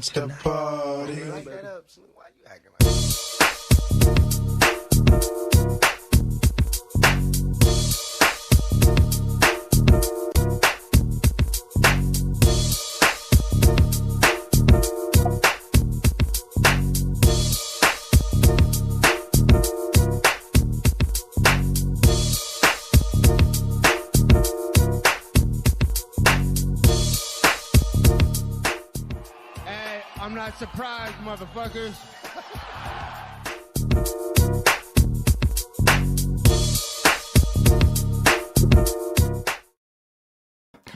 gangsta party. Like that up. Why you acting like that? I'm not surprised, motherfuckers.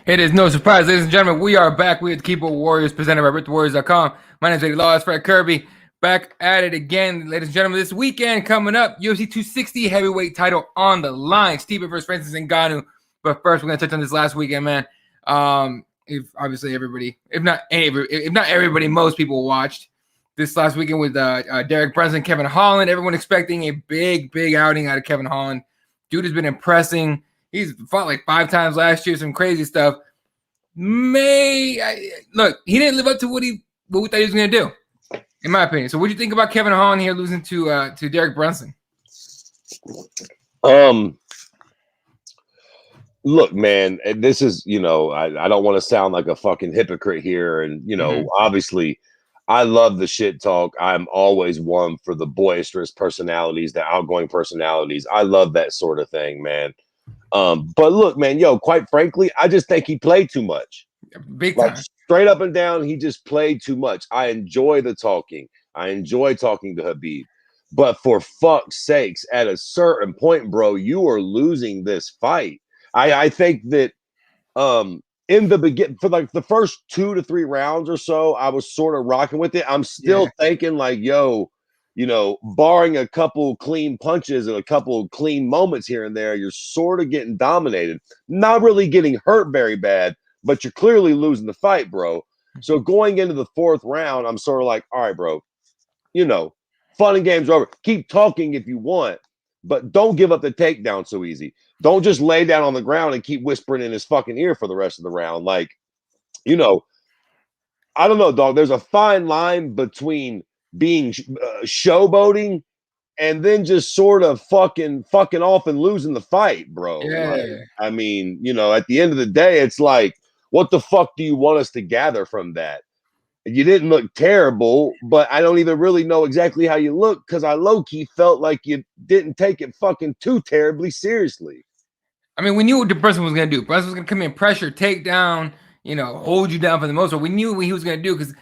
It is no surprise, ladies and gentlemen. We are back. We are the Keyboard Warriors, presented by RipTheWarriors.com. My name is Eddie Law. It's Fred Kirby. Back at it again, ladies and gentlemen. This weekend coming up, UFC 260 heavyweight title on the line. Stipe versus Francis Ngannou. But first, we're going to touch on this last weekend, man. If obviously everybody, if not everybody, most people watched this last weekend with Derek Brunson, Kevin Holland. Everyone expecting a big outing out of Kevin Holland. Dude has been impressing. He's fought like 5 times last year, some crazy stuff. Look, he didn't live up to what we thought he was going to do, in my opinion. So what do you think about Kevin Holland here losing to Derek Brunson? Look, man, this is, I don't want to sound like a fucking hypocrite here. And, obviously, I love the shit talk. I'm always one for the boisterous personalities, the outgoing personalities. I love that sort of thing, man. But look, man, quite frankly, I just think he played too much. Big time. Like, straight up and down, he just played too much. I enjoy the talking. I enjoy talking to Khabib. But for fuck's sakes, at a certain point, bro, you are losing this fight. I think that in the beginning, for like the first 2 to 3 rounds or so, I was sort of rocking with it. I'm still thinking like, barring a couple clean punches and a couple clean moments here and there, you're sort of getting dominated. Not really getting hurt very bad, but you're clearly losing the fight, bro. So going into the 4th round, I'm sort of like, all right, bro, fun and games are over. Keep talking if you want, but don't give up the takedown so easy. Don't just lay down on the ground and keep whispering in his fucking ear for the rest of the round. Like, I don't know, dog. There's a fine line between being showboating and then just sort of fucking off and losing the fight, bro. Yeah. Like, I mean, at the end of the day, it's like, what the fuck do you want us to gather from that? You didn't look terrible, but I don't even really know exactly how you look because I low-key felt like you didn't take it fucking too terribly seriously. I mean, we knew what the Brunson was going to do. Brunson was going to come in, pressure, take down, hold you down for the most part. We knew what he was going to do because,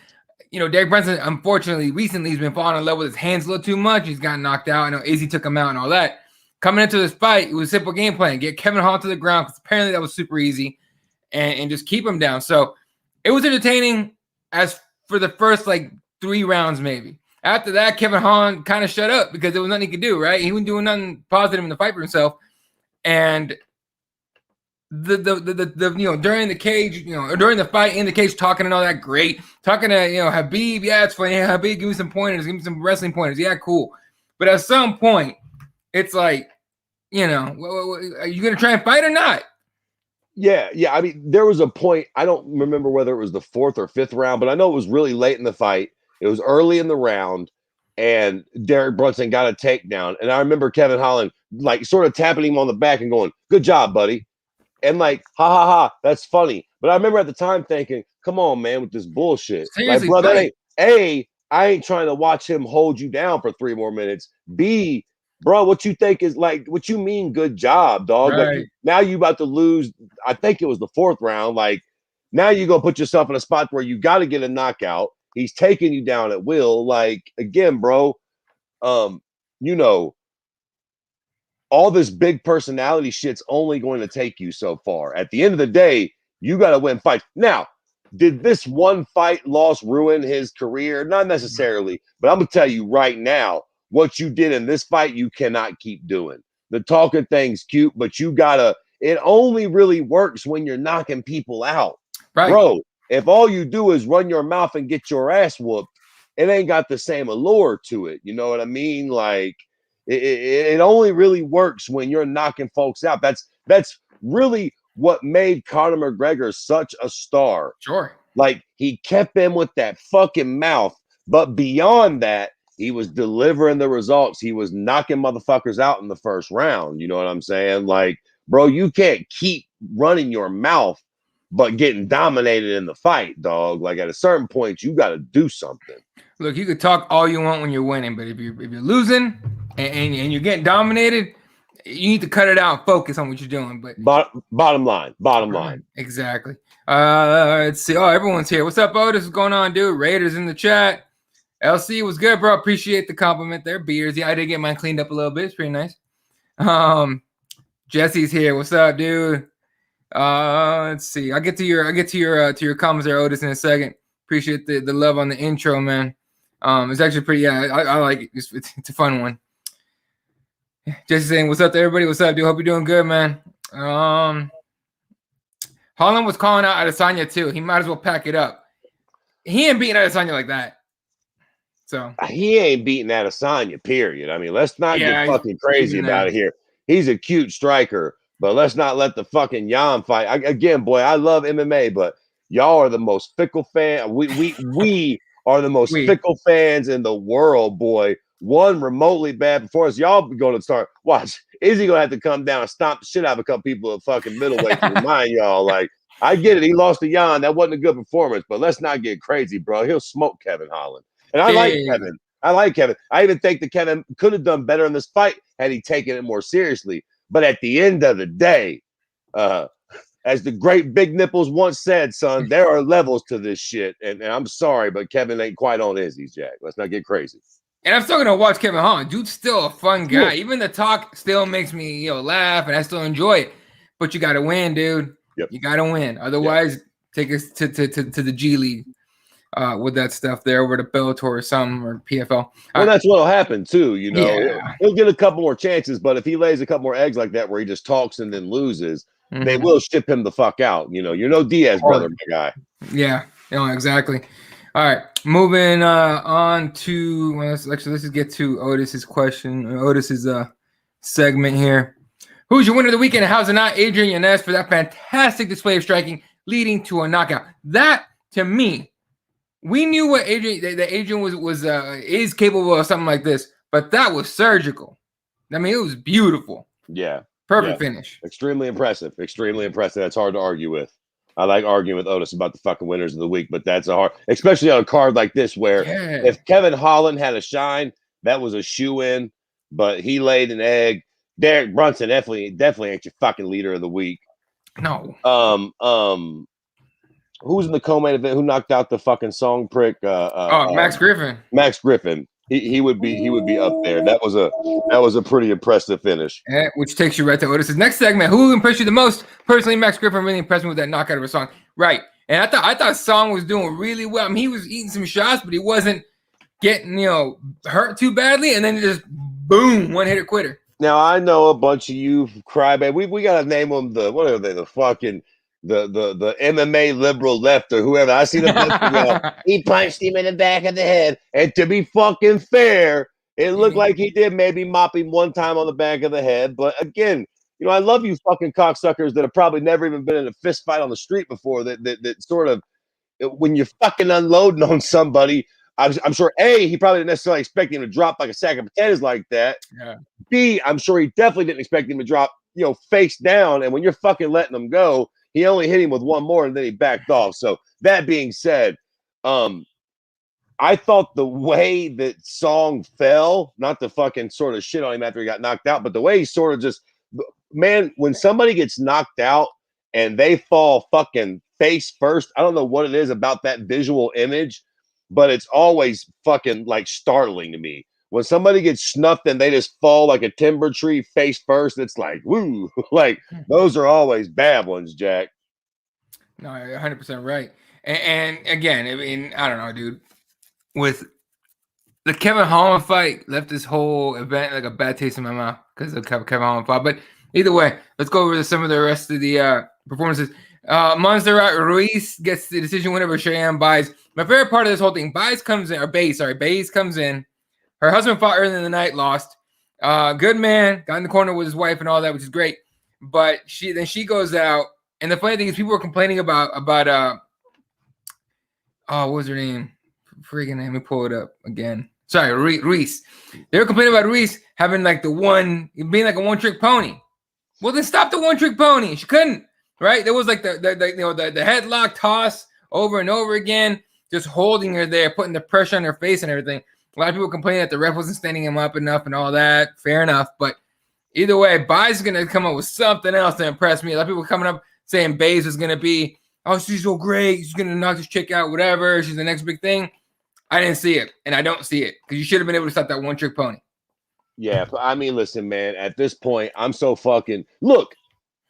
Derek Brunson, unfortunately, recently he's been falling in love with his hands a little too much. He's gotten knocked out. I know AZ took him out and all that. Coming into this fight, it was a simple game plan. Get Kevin Holland to the ground because apparently that was super easy and just keep him down. So it was entertaining as for the first, 3 rounds maybe. After that, Kevin Holland kind of shut up because there was nothing he could do, right? He wasn't doing nothing positive in the fight for himself. And the during the cage, during the fight in the cage, talking and all that, great. Talking to, Khabib, yeah, it's funny. Hey, Khabib, give me some pointers, give me some wrestling pointers. Yeah, cool. But at some point, it's like, are you going to try and fight or not? Yeah. I mean, there was a point, I don't remember whether it was the 4th or 5th round, but I know it was really late in the fight. It was early in the round, and Derek Brunson got a takedown. And I remember Kevin Holland, sort of tapping him on the back and going, good job, buddy. And ha, that's funny. But I remember at the time thinking, come on, man, with this bullshit. Seriously, bro, that ain't, I ain't trying to watch him hold you down for 3 more minutes. B, bro, what you think is what you mean, good job, dog? Right. Now you about to lose, I think it was the 4th round. Now you go put yourself in a spot where you got to get a knockout. He's taking you down at will. Again, bro, all this big personality shit's only going to take you so far. At the end of the day, you got to win fights. Now, did this one fight loss ruin his career? Not necessarily, but I'm going to tell you right now, what you did in this fight, you cannot keep doing. The talking thing's cute, but it only really works when you're knocking people out. Right. Bro, if all you do is run your mouth and get your ass whooped, it ain't got the same allure to it. You know what I mean? It only really works when you're knocking folks out. That's really what made Conor McGregor such a star. Sure. Like, he kept him with that fucking mouth. But beyond that, he was delivering the results. He was knocking motherfuckers out in the first round. You know what I'm saying? Like, bro, you can't keep running your mouth but getting dominated in the fight, dog. Like, at a certain point, you got to do something. Look, you could talk all you want when you're winning, but if you're losing and you're getting dominated, you need to cut it out and focus on what you're doing. But bottom line. Exactly. Let's see. Oh, everyone's here. What's up, Otis? What's going on, dude? Raiders in the chat. LC was good, bro. Appreciate the compliment there. Beers. Yeah, I did get mine cleaned up a little bit. It's pretty nice. Jesse's here. What's up, dude? Let's see. I'll get to your comments there, Otis, in a second. Appreciate the love on the intro, man. It's actually pretty. Yeah, I like it. It's a fun one. Jesse saying, "What's up to everybody? What's up, dude? Hope you're doing good, man." Holland was calling out Adesanya too. He might as well pack it up. He ain't beating Adesanya like that. So he ain't beating Adesanya, period. I mean, let's not get fucking crazy about it here. He's a cute striker, but let's not let the fucking Jan fight. Again, boy, I love MMA, but y'all are the most fickle fan. We are the most fickle fans in the world, boy. One remotely bad performance. Y'all going to start. Watch. Izzy going to have to come down and stomp the shit out of a couple people at fucking middleweight to remind y'all. Like, I get it. He lost to Jan. That wasn't a good performance, but let's not get crazy, bro. He'll smoke Kevin Holland. And I like Kevin. I even think that Kevin could have done better in this fight had he taken it more seriously. But at the end of the day, as the great Big Nipples once said, son, there are levels to this shit. And I'm sorry, but Kevin ain't quite on Izzy's, Jack. Let's not get crazy. And I'm still gonna watch Kevin Holland. Dude's still a fun guy. Yeah. Even the talk still makes me, laugh, and I still enjoy it. But you gotta win, dude. Yep. You gotta win. Otherwise, take us to the G League with that stuff there over to Bellator or something or PFL. Well, that's what'll happen too. He'll get a couple more chances, but if he lays a couple more eggs like that, where he just talks and then loses, they will ship him the fuck out. You're no Diaz brother, my guy. Yeah, exactly. All right, moving on to let's just get to Otis's question, Otis's segment here. Who's your winner of the weekend? And how's it not Adrian Yanez for that fantastic display of striking, leading to a knockout? That to me, we knew what Adrian was is capable of something like this, but that was surgical. I mean, it was beautiful. Yeah, perfect finish. Extremely impressive. That's hard to argue with. I like arguing with Otis about the fucking winners of the week, but that's especially on a card like this where if Kevin Holland had a shine, that was a shoe-in, but he laid an egg. Derek Brunson definitely ain't your fucking leader of the week. No. Who's in the co-main event? Who knocked out the fucking song prick? Max Griffin. Max Griffin. He would be up there. That was a pretty impressive finish. Which takes you right to Otis's next segment. Who impressed you the most? Personally, Max Griffin really impressed me with that knockout of a Song. Right. And I thought Song was doing really well. I mean, he was eating some shots, but he wasn't getting, hurt too badly. And then just boom, one hitter quitter. Now I know a bunch of you crybaby. We gotta name them what are they? The fucking the MMA liberal left or whoever. I see the he punched him in the back of the head. And to be fucking fair, it looked like he did maybe mop him one time on the back of the head. But again, I love you fucking cocksuckers that have probably never even been in a fist fight on the street before. That sort of when you're fucking unloading on somebody, I'm sure he probably didn't necessarily expect him to drop like a sack of potatoes like that. Yeah. B, I'm sure he definitely didn't expect him to drop, face down. And when you're fucking letting him go, he only hit him with one more and then he backed off. So that being said, I thought the way that Song fell, not to fucking sort of shit on him after he got knocked out, but the way he sort of just, man, when somebody gets knocked out and they fall fucking face first, I don't know what it is about that visual image, but it's always fucking like startling to me. When somebody gets snuffed and they just fall like a timber tree face first, it's like, woo, like those are always bad ones, Jack. No, you're 100% right. And again, I mean, I don't know, dude. With the Kevin Holland fight, left this whole event like a bad taste in my mouth because of Kevin Holland fight. But either way, let's go over to some of the rest of the performances. Montserrat Ruiz gets the decision whenever Cheyenne Baez. My favorite part of this whole thing, Baez comes in. Her husband fought earlier in the night, lost. Good man, got in the corner with his wife and all that, which is great. But she goes out, and the funny thing is, people were complaining about what was her name? Freaking name. Let me pull it up again. Sorry, Reese. They were complaining about Reese having like being like a one-trick pony. Well, then stop the one-trick pony. She couldn't, right? There was like the headlock toss over and over again, just holding her there, putting the pressure on her face and everything. A lot of people complaining that the ref wasn't standing him up enough and all that. Fair enough, but either way, Baez is gonna come up with something else to impress me. A lot of people coming up saying Baez is gonna be, oh, she's so great, she's gonna knock this chick out, whatever. She's the next big thing. I didn't see it, and I don't see it because you should have been able to stop that one-trick pony. Yeah, I mean, listen, man. At this point, I'm so fucking look.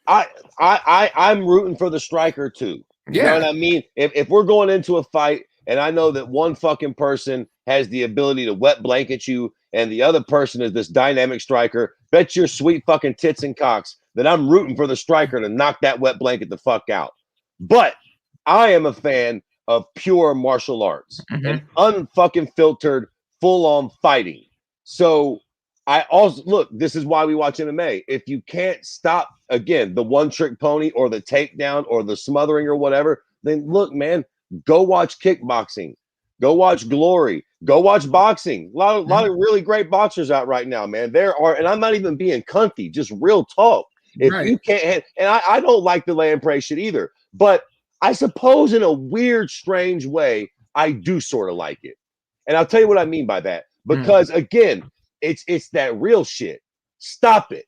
I'm rooting for the striker too. You know what I mean? If we're going into a fight, and I know that one fucking person has the ability to wet blanket you, and the other person is this dynamic striker, bet your sweet fucking tits and cocks that I'm rooting for the striker to knock that wet blanket the fuck out. But I am a fan of pure martial arts and unfucking filtered, full-on fighting. So I also look, this is why we watch MMA. If you can't stop again the one-trick pony or the takedown or the smothering or whatever, then look, man, go watch kickboxing, go watch Glory, go watch boxing. A lot of really great boxers out right now, man. There are, and I'm not even being cunty, just real talk. If you can't, and I don't like the lay and pray shit either, but I suppose in a weird, strange way, I do sort of like it. And I'll tell you what I mean by that. Because again, it's that real shit. Stop it.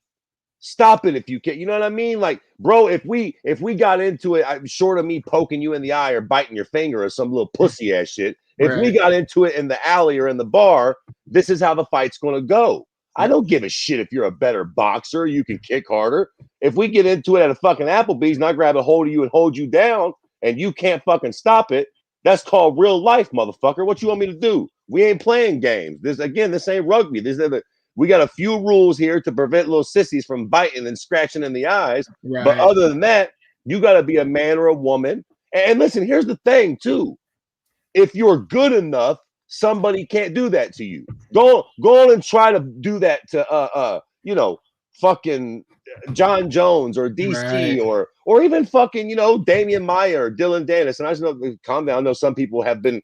Stop it if you can. You know what I mean? Like, bro, if we got into it, I'm short of me poking you in the eye or biting your finger or some little pussy ass shit. If we got into it in the alley or in the bar, this is how the fight's gonna go. I don't give a shit if you're a better boxer, you can kick harder. If we get into it at a fucking Applebee's and I grab a hold of you and hold you down and you can't fucking stop it, that's called real life, motherfucker. What you want me to do? We ain't playing games. This ain't rugby. We got a few rules here to prevent little sissies from biting and scratching in the eyes. Right. But other than that, you got to be a man or a woman. And listen, here's the thing, too. If you're good enough, somebody can't do that to you. Go on and try to do that to fucking Jon Jones or DC or even fucking Damian Maya or Dylan Dennis. And I just know, calm down. I know some people have been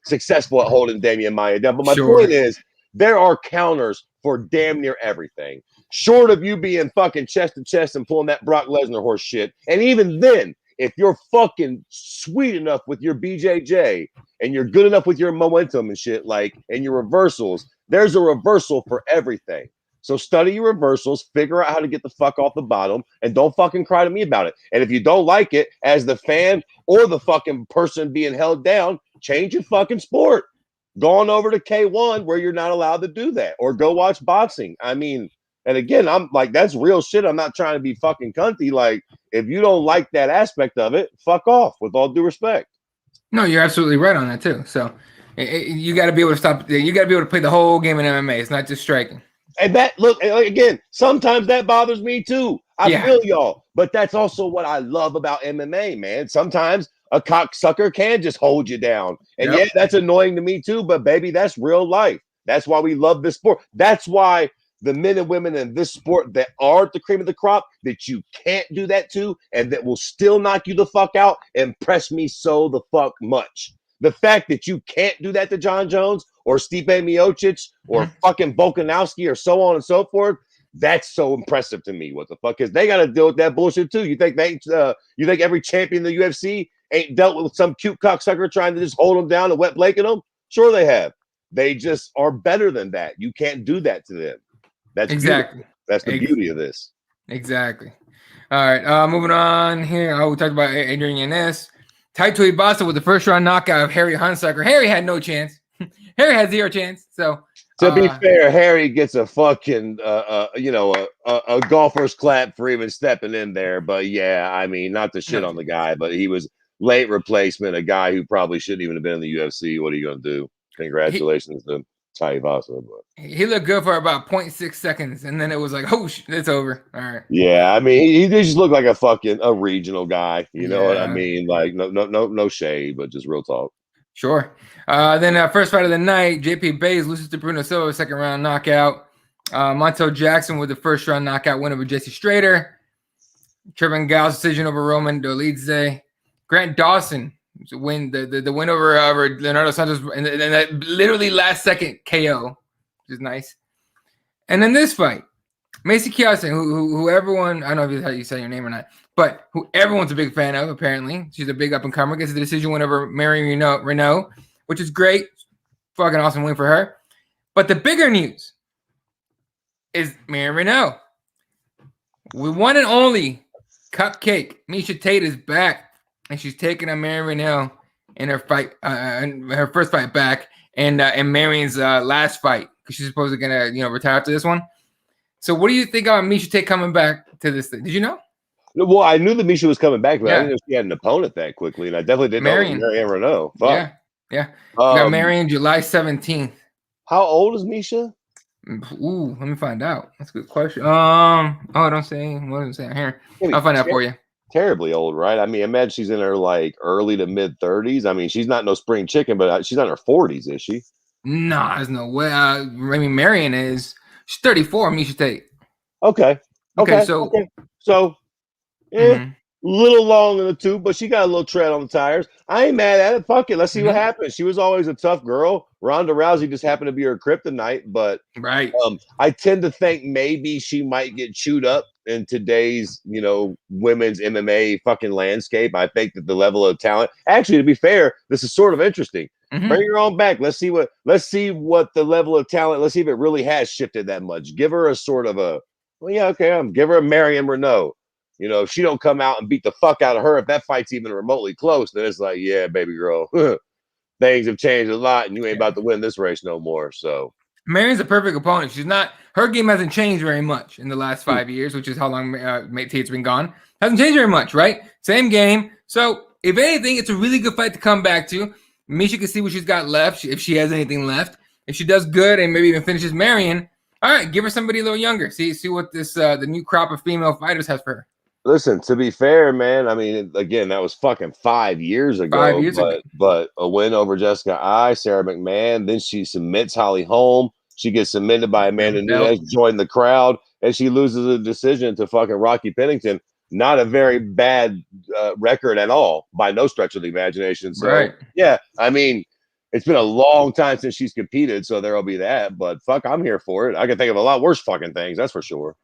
successful at holding Damian Maya down, but my point is there are counters for damn near everything. Short of you being fucking chest to chest and pulling that Brock Lesnar horse shit, and even then, if you're fucking sweet enough with your BJJ and you're good enough with your momentum and shit, and your reversals, there's a reversal for everything. So study your reversals, figure out how to get the fuck off the bottom, and don't fucking cry to me about it. And if you don't like it, as the fan or the fucking person being held down, change your fucking sport. Go on over to K1 where you're not allowed to do that, or go watch boxing. I mean, and again, I'm like, that's real shit. I'm not trying to be fucking cunty. Like, if you don't like that aspect of it, fuck off, with all due respect. No, you're absolutely right on that too. So you got to be able to stop. You got to be able to play the whole game in MMA. It's not just striking. And that, look, again, sometimes that bothers me too. I feel y'all, but that's also what I love about MMA, man. Sometimes a cocksucker can just hold you down. And yeah, that's annoying to me too, but baby, that's real life. That's why we love this sport. That's why the men and women in this sport that are the cream of the crop, that you can't do that to, and that will still knock you the fuck out, impress me so the fuck much. The fact that you can't do that to Jon Jones or Stipe Miocic or fucking Volkanovski or so on and so forth, that's so impressive to me. What the fuck is they got to deal with that bullshit too? You think every champion in the UFC ain't dealt with some cute cocksucker trying to just hold them down and wet blanket them? Sure they have. They just are better than that. You can't do that to them. That's exactly beautiful. That's the beauty of this. Exactly. All right, moving on here. We talked about Adrian Yanez. Taito Ibasa with the first round knockout of Harry Hunsucker. Harry had no chance. Harry had zero chance. So to be fair, Harry gets a fucking a golfer's clap for even stepping in there. But yeah, I mean, not to shit on the guy, but he was late replacement, a guy who probably shouldn't even have been in the UFC. What are you gonna do? Congratulations to Taito Ibasa. He looked good for about 0.6 seconds, and then it was like, oh, it's over. All right. Yeah, I mean, he just looked like a regional guy. You know what I mean? Like, no shade, but just real talk. Sure. Then first fight of the night, JP Bays loses to Bruno Silva, second round knockout. Montel Jackson with the first round knockout win over Jesse Strader. Trevin Gall's decision over Roman Dolidze. Grant Dawson to win the win over Leonardo Santos, and that literally last second KO, which is nice. And then this fight, Macy Kiyoshi, who everyone, I don't know if it's how you say your name or not, but who everyone's a big fan of, apparently. She's a big up-and-comer. Gets the decision win over Marion Renault, which is great. Fucking awesome win for her. But the bigger news is Marion Renault. We one and only Cupcake. Miesha Tate is back, and she's taking on Marion Renault in her fight, her first fight back, and Marion's last fight, because she's supposedly gonna retire after this one. So, what do you think about Miesha Tate coming back to this thing? Did you know? Well, I knew that Miesha was coming back, but Yeah. I didn't know she had an opponent that quickly, and I definitely didn't know it was Marion Renault. Fuck. Yeah. We got Marion July 17th. How old is Miesha? Ooh, let me find out. That's a good question. Don't say what I'm saying here. I'll find out for you. Terribly old, right? I mean, imagine she's in her like early to mid 30s. I mean, she's not no spring chicken, but she's not in her 40s, is she? Nah, there's no way. I mean, Marion is. She's 34. Miesha Tate. Okay. So, little long in the tooth, but she got a little tread on the tires. I ain't mad at it. Fuck it. Let's see what happens. She was always a tough girl. Ronda Rousey just happened to be her kryptonite, but right. I tend to think maybe she might get chewed up in today's, women's MMA fucking landscape. I think that the level of talent, actually, to be fair, this is sort of interesting. Bring her on back. Let's see what the level of talent. Let's see if it really has shifted that much. Give her a sort of give her a Marion Renault. If she don't come out and beat the fuck out of her, if that fight's even remotely close, then it's like, yeah, baby girl, things have changed a lot, and you ain't about to win this race no more. So Marion's a perfect opponent. She's not. Her game hasn't changed very much in the last 5 years, which is how long Tate's been gone. Hasn't changed very much, right? Same game. So if anything, it's a really good fight to come back to. Miesha can see what she's got left, if she has anything left. If she does good and maybe even finishes Marion, all right, give her somebody a little younger. See what this the new crop of female fighters has for her. Listen, to be fair, man, I mean, again, that was fucking 5 years ago. 5 years ago. But a win over Jessica Sarah McMahon. Then she submits Holly Holm. She gets submitted by Amanda Nunes, joined the crowd, and she loses a decision to fucking Rocky Pennington. Not a very bad record at all, by no stretch of the imagination. So, right. Yeah, I mean, it's been a long time since she's competed, so there'll be that. But fuck, I'm here for it. I can think of a lot worse fucking things, that's for sure.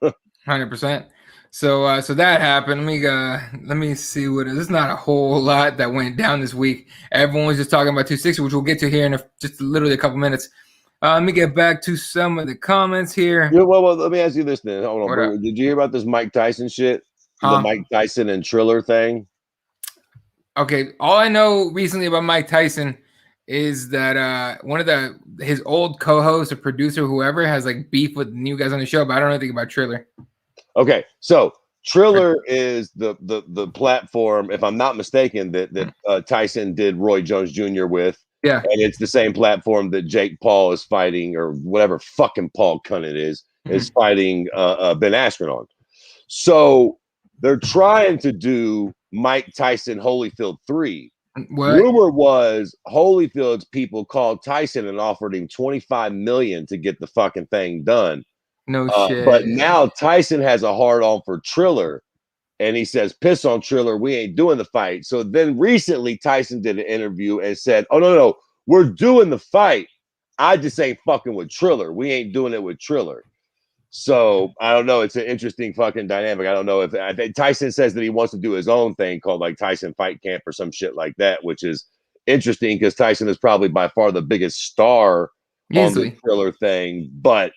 100%. So that happened. Let me see what there's not a whole lot that went down this week. Everyone was just talking about 260, which we'll get to here in just literally a couple minutes. Let me get back to some of the comments here. Yeah, well, let me ask you this then. Hold on. Did you hear about this Mike Tyson shit? The Mike Tyson and Triller thing? Okay, all I know recently about Mike Tyson is that one of his old co-hosts or producer, whoever, has like beef with new guys on the show, but I don't know anything about Triller. Okay, so Triller is the platform, if I'm not mistaken, that Tyson did Roy Jones Jr. with. Yeah. And it's the same platform that Jake Paul is fighting, or whatever fucking Paul cunt it is fighting Ben Askren on. So they're trying to do Mike Tyson Holyfield 3. What? Rumor was Holyfield's people called Tyson and offered him $25 million to get the fucking thing done. No shit. But now Tyson has a hard on for Triller, and he says, piss on Triller, we ain't doing the fight. So then recently Tyson did an interview and said, oh, no, we're doing the fight. I just ain't fucking with Triller. We ain't doing it with Triller. So I don't know. It's an interesting fucking dynamic. I don't know I think Tyson says that he wants to do his own thing called like Tyson Fight Camp or some shit like that, which is interesting because Tyson is probably by far the biggest star on the Triller thing, but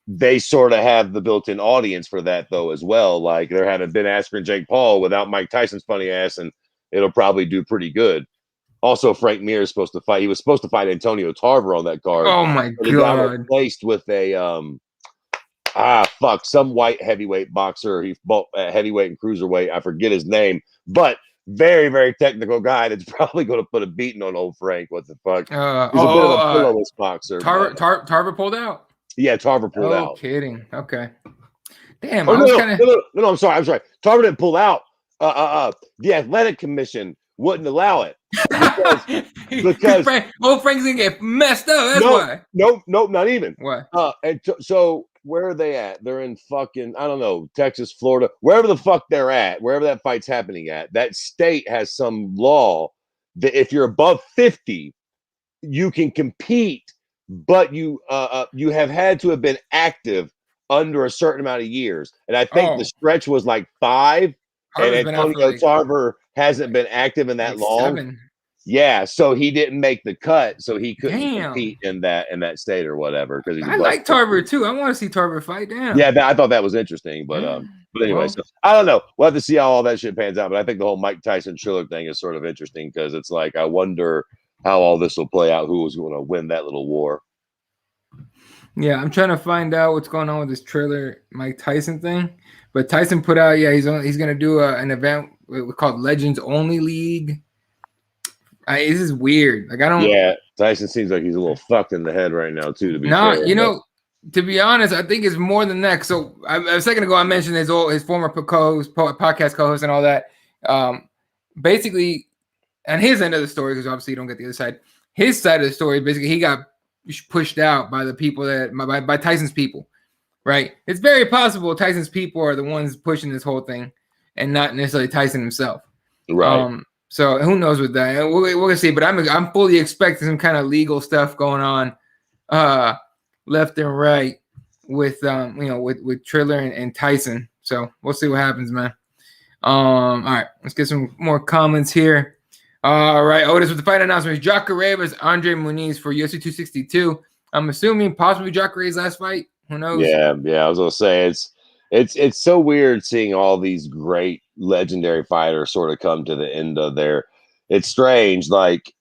they sort of have the built-in audience for that though as well. Like they're having Ben Askren, Jake Paul without Mike Tyson's funny ass, and it'll probably do pretty good. Also, Frank Mir is supposed to fight. He was supposed to fight Antonio Tarver on that card. Oh my God! He got replaced with a some white heavyweight boxer. He fought heavyweight and cruiserweight. I forget his name, but very, very technical guy that's probably going to put a beating on old Frank. What the fuck? He's a bit of a pillowless boxer. Tarver pulled out. Yeah, Tarver pulled out. Oh, kidding. Okay. Damn. No, I'm sorry. Tarver didn't pull out. The Athletic Commission wouldn't allow it because Frank's gonna get messed up. That's why. Nope, not even. Why? So where are they at? They're in fucking, I don't know, Texas, Florida, wherever the fuck they're at, wherever that fight's happening at. That state has some law that if you're above 50, you can compete, but you have had to have been active under a certain amount of years. And I think the stretch was like 5, and Harvey's been out for Antonio Tarver hasn't been active in that long. 7. Yeah, so he didn't make the cut, so he couldn't Damn. compete in that state or whatever. Because I like Tarver too. I want to see Tarver fight. Damn. Yeah, I thought that was interesting, but anyway, Well, so I don't know. We'll have to see how all that shit pans out. But I think the whole Mike Tyson Triller thing is sort of interesting because it's like I wonder how all this will play out. Who was going to win that little war? Yeah, I'm trying to find out what's going on with this Triller Mike Tyson thing. But Tyson put out, he's going to do an event called Legends Only League. This is weird. Like I don't. Yeah, Tyson seems like he's a little fucked in the head right now too. To be fair, to be honest, I think it's more than that. So a second ago, I mentioned his former co-host, podcast co-host, and all that. Basically, on his end of the story, because obviously you don't get the other side. His side of the story, basically, he got pushed out by the people by Tyson's people, right? It's very possible Tyson's people are the ones pushing this whole thing, and not necessarily Tyson himself, right? So who knows with that? We're gonna see, but I'm fully expecting some kind of legal stuff going on, left and right with with Triller and Tyson. So we'll see what happens, man. All right, let's get some more comments here. All right, Otis with the fight announcement: Jacare versus Andre Muniz for UFC 262. I'm assuming possibly Jacare's last fight. Who knows? Yeah. I was gonna say it's so weird seeing all these great legendary fighters sort of come to the end of their. It's strange. Like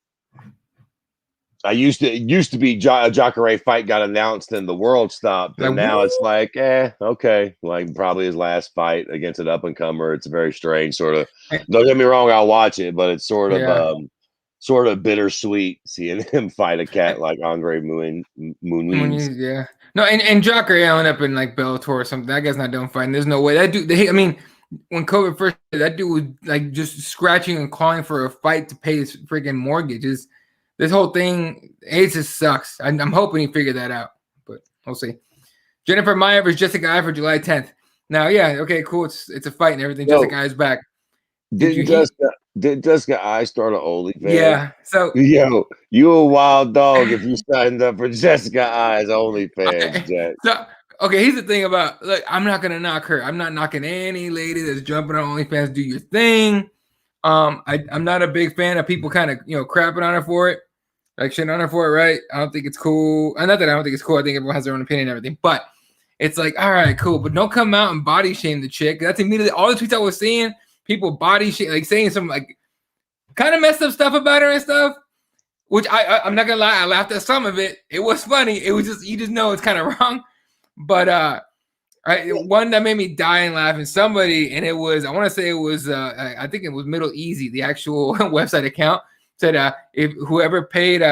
I used to be a Jacare fight got announced and the world stopped, and now it's like, okay, like probably his last fight against an up and comer. It's very strange, sort of. Don't get me wrong, I'll watch it, but it's sort of bittersweet seeing him fight a cat like Andre Muniz. Yeah. No, and Jacare ended up in like Bellator or something. That guy's not done fighting. There's no way that dude. I mean, when COVID first, that dude was like just scratching and clawing for a fight to pay his freaking mortgages. This whole thing, it just sucks. I'm hoping he figured that out, but we'll see. Jennifer Maia versus Jessica Eye for July 10th. Now, okay, cool. It's a fight and everything. Jessica Eye's back. Did Jessica Eye start an OnlyFans? Yeah. So you a wild dog if you signed up for Jessica Eye's OnlyFans, Jack. So here's the thing about I'm not gonna knock her. I'm not knocking any lady that's jumping on OnlyFans. Do your thing. I'm not a big fan of people kind of crapping on her for it. Like shitting on her for it, right? I don't think it's cool. Not that I don't think it's cool. I think everyone has their own opinion and everything. But it's like, all right, cool. But don't come out and body shame the chick. That's immediately all the tweets I was seeing. People body shame, like saying some like kind of messed up stuff about her and stuff. Which I'm not gonna lie, I laughed at some of it. It was funny. It was just you just know it's kind of wrong. But one that made me die and laughing. Somebody, and it was I want to say it was I think it was Middle Easy, the actual website account. Said if whoever paid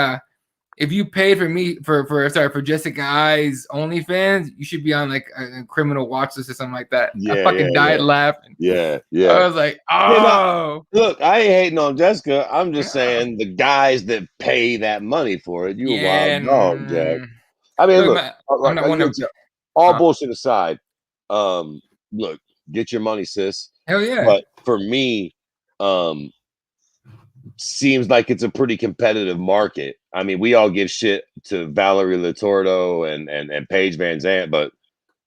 if you paid for me for Jessica Eye's OnlyFans, you should be on like a criminal watch list or something like that. I fucking died laughing. Yeah. I was like, oh. Look, I ain't hating on Jessica. I'm just saying the guys that pay that money for it. You a wild dog, Jack. I mean, look, all bullshit aside. Look, get your money, sis. Hell yeah. But for me, seems like it's a pretty competitive market. I mean, we all give shit to Valerie Latordo and Paige Van Zandt, but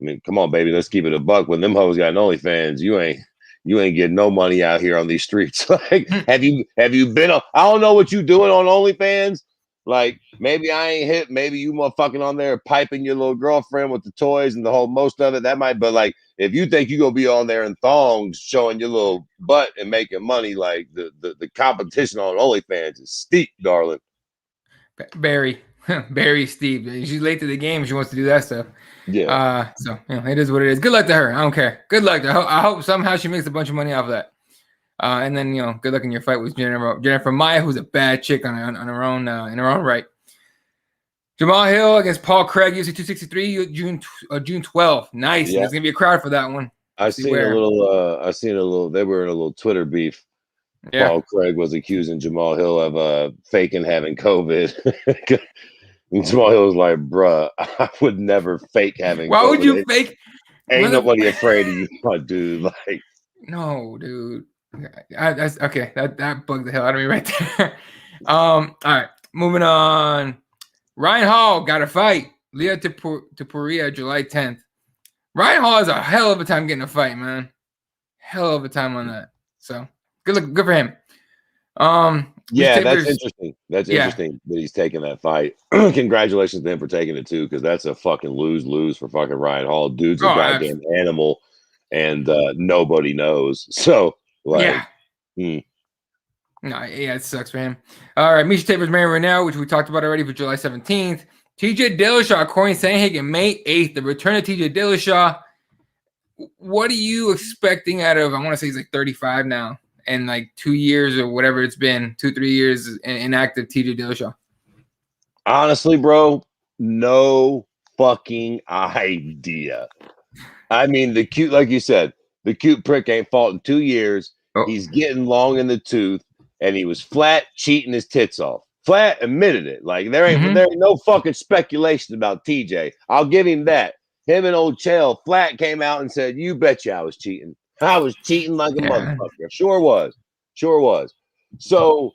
I mean, come on, baby, let's keep it a buck. When them hoes got OnlyFans, you ain't getting no money out here on these streets. Like, have you been on? I don't know what you doing on OnlyFans. Like, maybe I ain't hit. Maybe you motherfucking on there piping your little girlfriend with the toys and the whole most of it. That might, but like, if you think you gonna be on there in thongs showing your little butt and making money, like the competition on OnlyFans is steep, darling. Barry steep. She's late to the game. She wants to do that stuff. Yeah. So it is what it is. Good luck to her. I don't care. Good luck to her. I hope somehow she makes a bunch of money off of that. And then good luck in your fight with Jennifer Maia, who's a bad chick on her own in her own right. Jamal Hill against Paul Craig, UFC 263, June 12th. Nice. Yeah. There's gonna be a crowd for that one. I seen a little. They were in a little Twitter beef. Yeah. Paul Craig was accusing Jamal Hill of faking having COVID. And Jamal Hill was like, "Bruh, I would never fake having." Why would you fake? Ain't nobody afraid of you, my dude. Like, no, dude. That's okay. That bugged the hell out of me right there. All right, moving on. Ryan Hall got a fight. Leah Topuria, July 10th. Ryan Hall has a hell of a time getting a fight, man. Hell of a time on that. So good for him. Yeah, that's interesting. That's interesting that he's taking that fight. Congratulations to him for taking it too, because that's a fucking lose for fucking Ryan Hall. Dude's a goddamn animal, and nobody knows. So like, No, yeah, it sucks for him. All right, Miesha Tate versus Marion Reneau, which we talked about already for July 17th. TJ Dillashaw, Corey Sandhagen, May 8th. The return of TJ Dillashaw. What are you expecting out of? I want to say he's like 35 now. And like 2 years or whatever it's been, 2-3 years inactive TJ Dillashaw. Honestly, bro, no fucking idea. I mean, the cute, like you said, the cute prick ain't fought in 2 years. Oh. He's getting long in the tooth, and he was flat cheating his tits off. Flat admitted it. Like there ain't no fucking speculation about TJ. I'll give him that. Him and old Chael flat came out and said, "You betcha I was cheating. I was cheating like a motherfucker. Sure was. So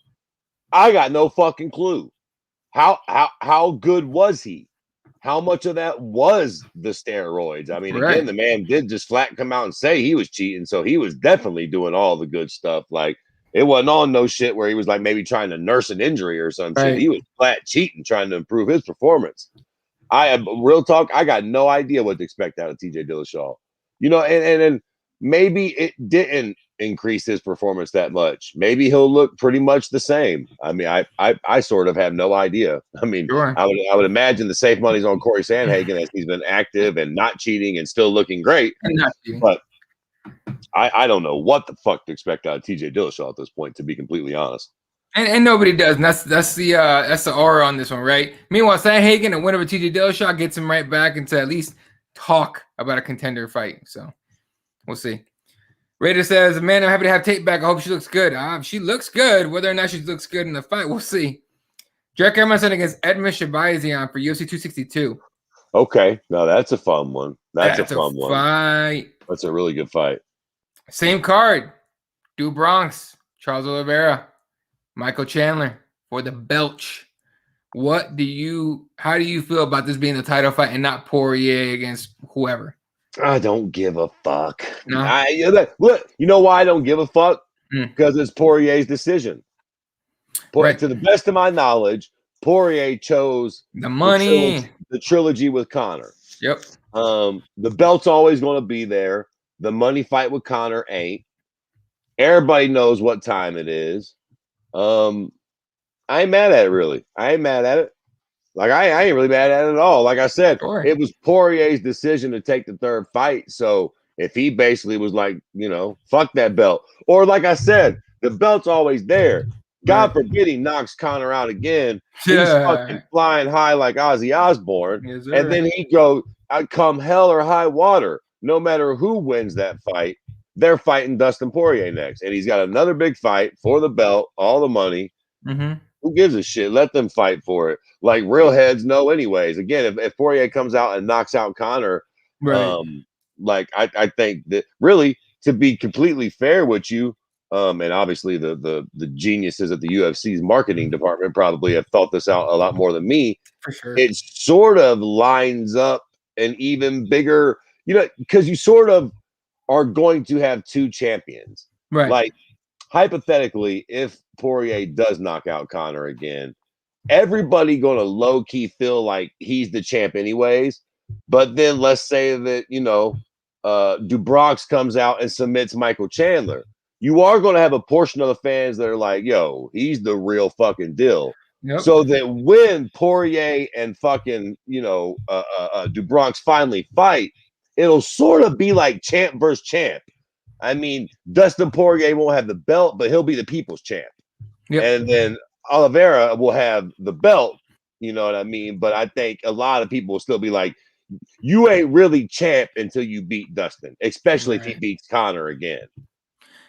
I got no fucking clue. How good was he? How much of that was the steroids? I mean, again, the man did just flat come out and say he was cheating, so he was definitely doing all the good stuff. Like it wasn't on no shit where he was like maybe trying to nurse an injury or some shit. He was flat cheating, trying to improve his performance. Real talk, I got no idea what to expect out of TJ Dillashaw. You know, and maybe it didn't increase his performance that much. Maybe he'll look pretty much the same. I mean, I sort of have no idea. I mean, I would imagine the safe money's on Corey Sandhagen as he's been active and not cheating and still looking great. But I don't know what the fuck to expect out of TJ Dillashaw at this point, to be completely honest. And nobody does. And that's the aura on this one, right? Meanwhile, Sandhagen and whenever TJ Dillashaw gets him right back into at least talk about a contender fight. So we'll see. Raider says, "Man, I'm happy to have Tate back. I hope she looks good." She looks good. Whether or not she looks good in the fight, we'll see. Jack Emerson against Edmund Shabazian for UFC 262. Okay, now that's a fun one. That's a fun fight. That's a really good fight. Same card. Du Bronx, Charles Oliveira, Michael Chandler for the Belch. How do you feel about this being the title fight and not Poirier against whoever? I don't give a fuck. No. Look, you know why I don't give a fuck? Because it's Poirier's decision. To the best of my knowledge, Poirier chose the money, the trilogy with Conor. Yep. The belt's always going to be there. The money fight with Conor ain't. Everybody knows what time it is. I ain't mad at it, really. I ain't mad at it. Like, I ain't really mad at it at all. Like I said, It was Poirier's decision to take the third fight. So if he basically was like, you know, fuck that belt. Or like I said, the belt's always there. God forbid he knocks Conor out again. He's fucking flying high like Ozzy Osbourne. Yes, and then he goes, I come hell or high water. No matter who wins that fight, they're fighting Dustin Poirier next. And he's got another big fight for the belt, all the money. Who gives a shit? Let them fight for it. Like real heads know anyways. Again, if Poirier comes out and knocks out Conor, like I think that really, to be completely fair with you, and obviously the geniuses at the UFC's marketing department probably have thought this out a lot more than me. For sure. It sort of lines up an even bigger, you know, because you sort of are going to have two champions. Right. Like hypothetically, if Poirier does knock out Conor again, everybody going to low key feel like he's the champ anyways. But then let's say that, you know, Du Bronx comes out and submits Michael Chandler. You are going to have a portion of the fans that are like, yo, he's the real fucking deal. Yep. So that when Poirier and fucking, you know, Du Bronx finally fight, it'll sort of be like champ versus champ. I mean, Dustin Poirier won't have the belt, but he'll be the people's champ. Yep. And then Oliveira will have the belt, you know what I mean? But I think a lot of people will still be like, you ain't really champ until you beat Dustin, especially if he beats Conor again.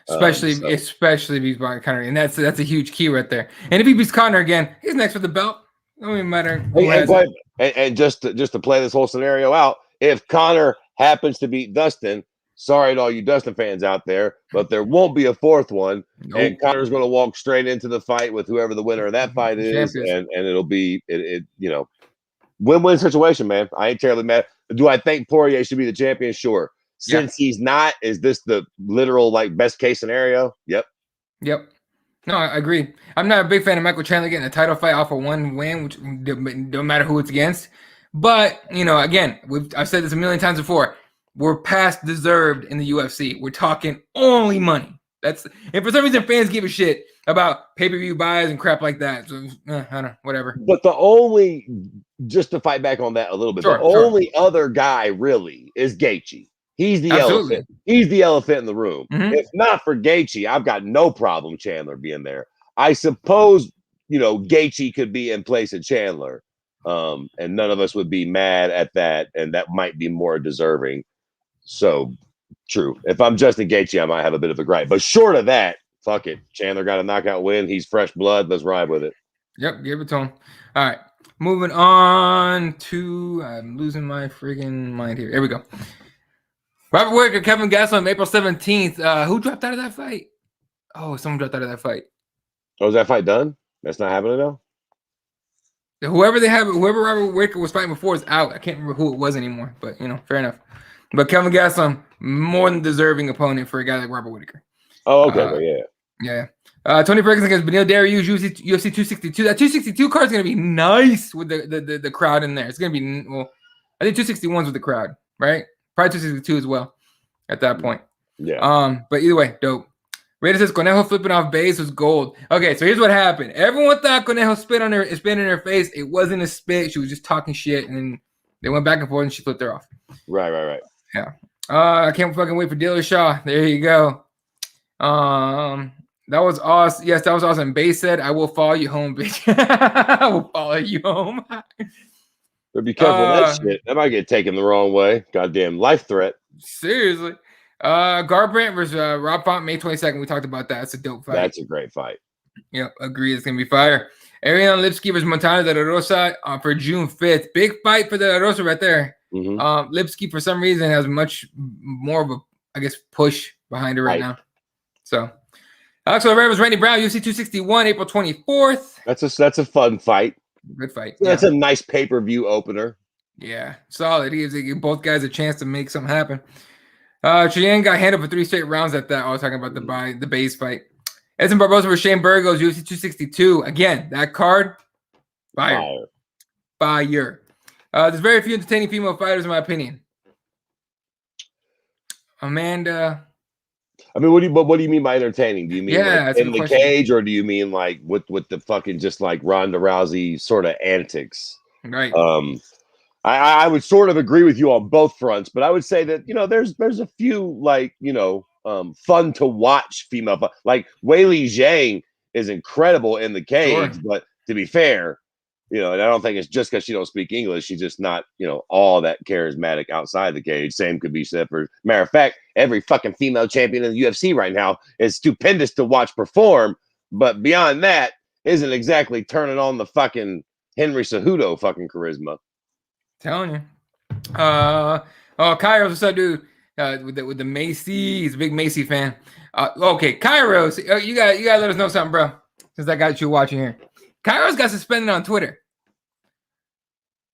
Especially if he beats Conor. And that's a huge key right there. And if he beats Conor again, he's next for the belt. It don't even matter. And just to play this whole scenario out, if Conor happens to beat Dustin, Sorry to all you Dustin fans out there, but there won't be a fourth one. Nope. And Connor's going to walk straight into the fight with whoever the winner of that fight is, Champions. and it'll be win-win situation, man. I ain't terribly mad. Do I think Poirier should be the champion? Sure. Since he's not, is this the literal best case scenario? Yep. No, I agree. I'm not a big fan of Michael Chandler getting a title fight off of one win, which don't matter who it's against. But again, I've said this a million times before. We're past deserved in the UFC. We're talking only money. And for some reason, fans give a shit about pay-per-view buys and crap like that. So I don't know, whatever. But just to fight back on that a little bit, Sure, the only other guy really is Gaethje. He's the elephant. He's the elephant in the room. Mm-hmm. If not for Gaethje, I've got no problem Chandler being there. I suppose, Gaethje could be in place of Chandler, and none of us would be mad at that, and that might be more deserving. So, true. If I'm Justin Gaethje, I might have a bit of a gripe. But short of that, fuck it. Chandler got a knockout win. He's fresh blood. Let's ride with it. Yep, give it to him. All right. Moving on to, I'm losing my friggin' mind here. Here we go. Robert Whittaker, Kevin Gastelum, April 17th. Who dropped out of that fight? Oh, someone dropped out of that fight. Oh, is that fight done? That's not happening now? Whoever Robert Whittaker was fighting before is out. I can't remember who it was anymore, but fair enough. But Kevin Gastelum, more than deserving opponent for a guy like Robert Whittaker. Oh, okay. Yeah. Tony Ferguson against Beneil Dariush, UFC 262. That 262 card is going to be nice with the crowd in there. It's going to be, I think 261's with the crowd, right? Probably 262 as well at that point. Yeah. But either way, dope. Raider says Conejo flipping off base was gold. Okay, so here's what happened. Everyone thought Conejo spit in her face. It wasn't a spit. She was just talking shit, and then they went back and forth, and she flipped her off. Right. Yeah. I can't fucking wait for Dillashaw. There you go. That was awesome. Yes, that was awesome. Base said, "I will follow you home, bitch." I will follow you home. But be careful of that shit. That might get taken the wrong way. Goddamn life threat. Seriously. Garbrandt versus Rob Font, May 22nd. We talked about that. It's a dope fight. That's a great fight. Yep, agree. It's gonna be fire. Ariane Lipski versus Montana de la Rosa for June 5th. Big fight for the La Rosa right there. Mm-hmm. Lipski, for some reason, has much more of a, push behind her right now. So, Alex Oliveira versus Randy Brown, UFC 261, April 24th. That's a fun fight. Good fight. That's a nice pay-per-view opener. Yeah, solid. He gives both guys a chance to make something happen. Cheyenne got handled for 3 straight rounds at that. I was talking about the base fight. Edson Barboza versus Shane Burgos, UFC 262. Again, that card, fire. There's very few entertaining female fighters, in my opinion. Amanda. I mean, what do you mean by entertaining? Do you mean in the cage, or do you mean with the fucking just Ronda Rousey sort of antics? Right. I would sort of agree with you on both fronts, but I would say that there's a few fun to watch female like Weili Zhang is incredible in the cage, Sure. But to be fair, and I don't think it's just because she don't speak English. She's just not, all that charismatic outside the cage. Same could be said for, matter of fact, every fucking female champion in the UFC right now is stupendous to watch perform. But beyond that, isn't exactly turning on the fucking Henry Cejudo fucking charisma. Telling you. Kairos, what's up, dude? With the Macy, he's a big Macy fan. Okay, Kairos, you gotta let us know something, bro. Since I got you watching here. Kairos got suspended on Twitter.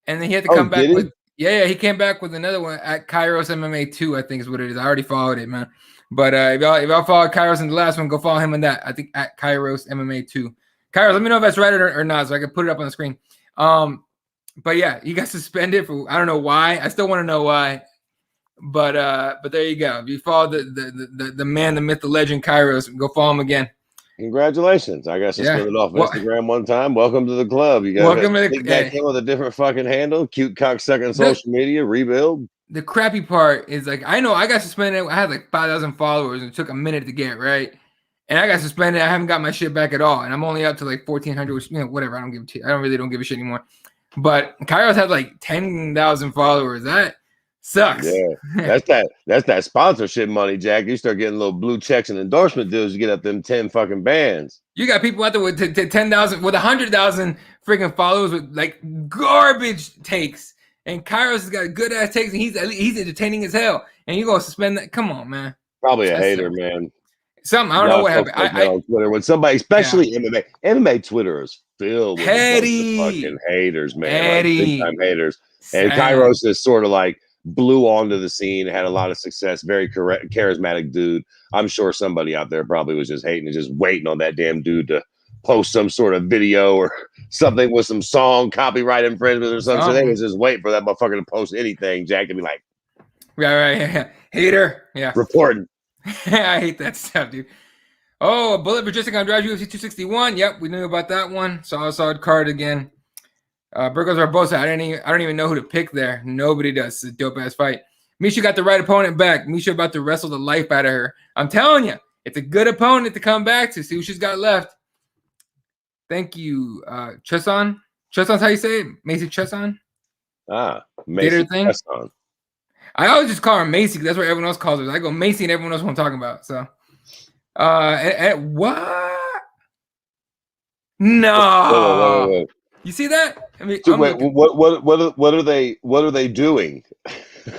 And then he had to come back with he came back with another one at Kairos MMA 2, I think is what it is. I already followed it, man. But if y'all followed Kairos in the last one, go follow him in that. I think at Kairos MMA 2. Kairos, let me know if that's right or not, so I can put it up on the screen. But yeah, he got suspended for I don't know why. I still want to know why. But there you go. If you follow the man, the myth, the legend, Kairos, go follow him again. Congratulations. I got suspended off Instagram one time. Welcome to the club. You got to back in with a different fucking handle. Cute cocksucking social media. Rebuild. The crappy part is I know I got suspended. I had 5,000 followers and it took a minute to get right. And I got suspended. I haven't got my shit back at all. And I'm only up to 1,400, which, whatever. I don't give a shit anymore. But Kairos had 10,000 followers. That sucks. Yeah, that's that sponsorship money, Jack. You start getting little blue checks and endorsement deals. You get up them 10 fucking bands. You got people out there with 10,000, with 100,000 freaking followers with garbage takes, And Kairos has got good ass takes, and he's entertaining as hell. And you gonna suspend that? Come on, man. Probably a That's hater, silly. man. Something I don't know what happened. On Twitter when somebody, especially MMA Twitter is filled with a bunch of fucking haters, man. Like big time haters. And Kairos is sort of like blew onto the scene, had a lot of success, very charismatic dude. I'm sure somebody out there probably was just hating and just waiting on that damn dude to post some sort of video or something with some song copyright infringement or something. So they was just waiting for that motherfucker to post anything. Jack to be like, yeah. Hater, yeah, reporting. I hate that stuff, dude. Oh, a bullet for Jessica Andrade, UFC 261. Yep, we knew about that one. Saw a card again. Burgos Barbosa. I don't even know who to pick there. Nobody does. It's a dope ass fight. Miesha got the right opponent back. Miesha about to wrestle the life out of her. I'm telling you, it's a good opponent to come back to. See what she's got left. Thank you, Cheson. Cheson's how you say it? Macy Cheson. Macy Cheson. I always just call her Macy because that's what everyone else calls her. I go Macy and everyone knows what I'm talking about. So, what? No. Wait. You see that? I mean, wait, what are they doing?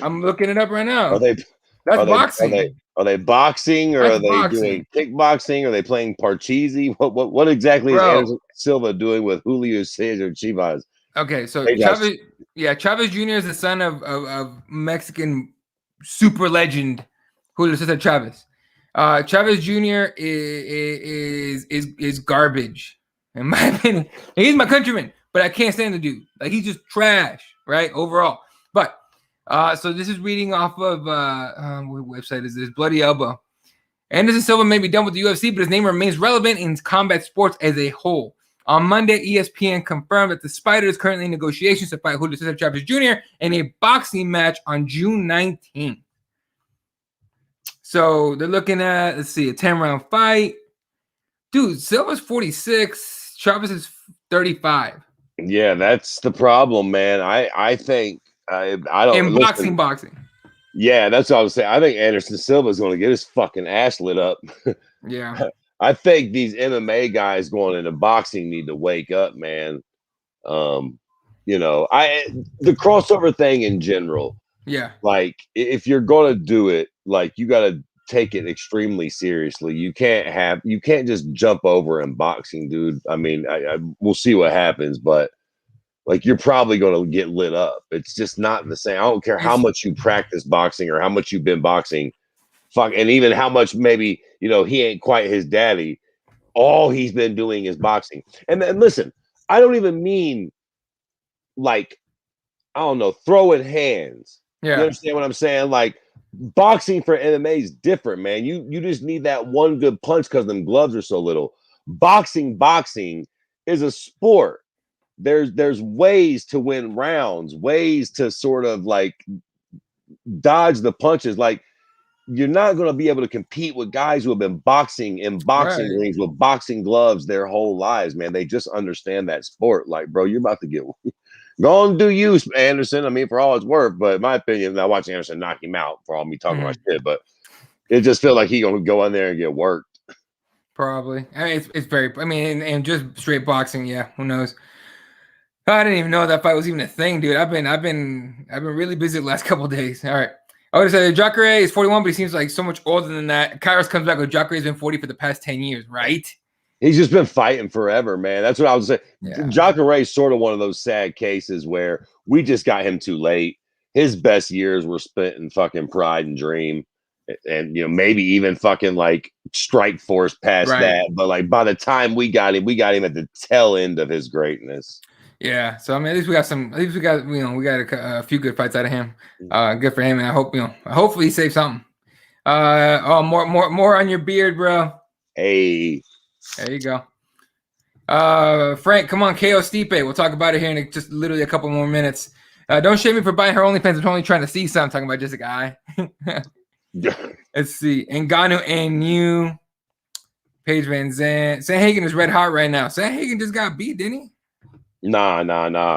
I'm looking it up right now. That's boxing. Are they boxing or are they doing kickboxing? Are they playing Parcheesi? What exactly is Anderson Silva doing with Julio Cesar Chivas? Okay, so Chavez Jr. is the son of Mexican super legend Julio Cesar Chavez. Chavez Jr. is garbage, in my opinion. He's my countryman, but I can't stand the dude. Like, he's just trash, right? Overall. But so this is reading off of what website is this? Bloody Elbow. Anderson Silva may be done with the UFC, but his name remains relevant in combat sports as a whole. On Monday, ESPN confirmed that the Spider is currently in negotiations to fight Julio Cesar Chavez Jr. in a boxing match on June 19th. So they're looking at, let's see, a 10-round fight. Dude, Silva's 46. Chavez is 35. Yeah, that's the problem, man. I think I don't. In boxing. Yeah, that's what I was saying. I think Anderson Silva is going to get his fucking ass lit up. Yeah. I think these MMA guys going into boxing need to wake up, man. The crossover thing in general. Yeah. Like, if you're going to do it, like, you got to take it extremely seriously. You can't just jump over in boxing, dude. I mean, we'll see what happens, but like, you're probably going to get lit up. It's just not the same. I don't care how much you practice boxing or how much you've been boxing. And even how much maybe, he ain't quite his daddy. All he's been doing is boxing. And listen, I don't even mean like, I don't know, throwing hands. Yeah. You understand what I'm saying? Like, boxing for MMA is different, man. You just need that one good punch because them gloves are so little. Boxing is a sport. There's ways to win rounds, ways to sort of like dodge the punches. Like, you're not going to be able to compete with guys who have been boxing in boxing rings with boxing gloves their whole lives, man. They just understand that sport. Like, bro, you're about to get go and do you, Anderson. I mean, for all it's worth, but in my opinion, I watched Anderson knock him out for all me talking about shit, but it just feels like he's going to go in there and get worked. Probably. I mean, it's very, and just straight boxing. Yeah. Who knows? I didn't even know that fight was even a thing, dude. I've been really busy the last couple of days. All right. I would say Jacare is 41, but he seems like so much older than that. Kairos comes back with Jacare has been 40 for the past 10 years, right? He's just been fighting forever, man. That's what I was saying. Yeah. Jacare is sort of one of those sad cases where we just got him too late. His best years were spent in fucking Pride and Dream. And maybe even fucking like Strike Force past that. But like by the time we got him at the tail end of his greatness. Yeah, so I mean, at least we got a few good fights out of him. Good for him, and I hope hopefully he saves something. More on your beard, bro. Hey, there you go. Frank, come on, KO Stipe. We'll talk about it here in just literally a couple more minutes. Don't shame me for buying her OnlyFans. I'm only trying to see something. Talking about Jessica I. Let's see, Ngannou and you, Paige Van Zandt. Sandhagen is red hot right now. Sandhagen just got beat, didn't he? Nah.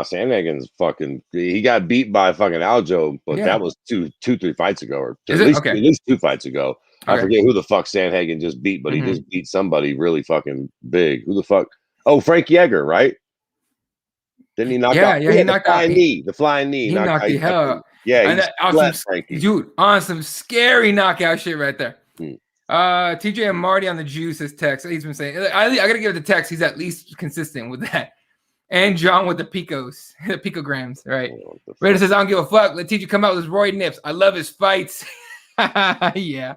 Sandhagen's fucking. He got beat by fucking Aljo, but that was 2-3 fights ago, or at least 2 fights ago. Okay. I forget who the fuck Sandhagen just beat, but he just beat somebody really fucking big. Who the fuck? Oh, Frank Yeager, right? Didn't he knock Yeah, out? yeah, he knocked out. The flying knee. He knocked the hell out. Yeah, and he awesome, Frankie. dude, on some scary knockout shit right there. TJ and Marty on the juices text. He's been saying, I gotta give it the text. He's at least consistent with that. And John with the picos, the picograms, right? Raider says, I don't give a fuck. Let TJ come out with his Roy Nips. I love his fights. Yeah.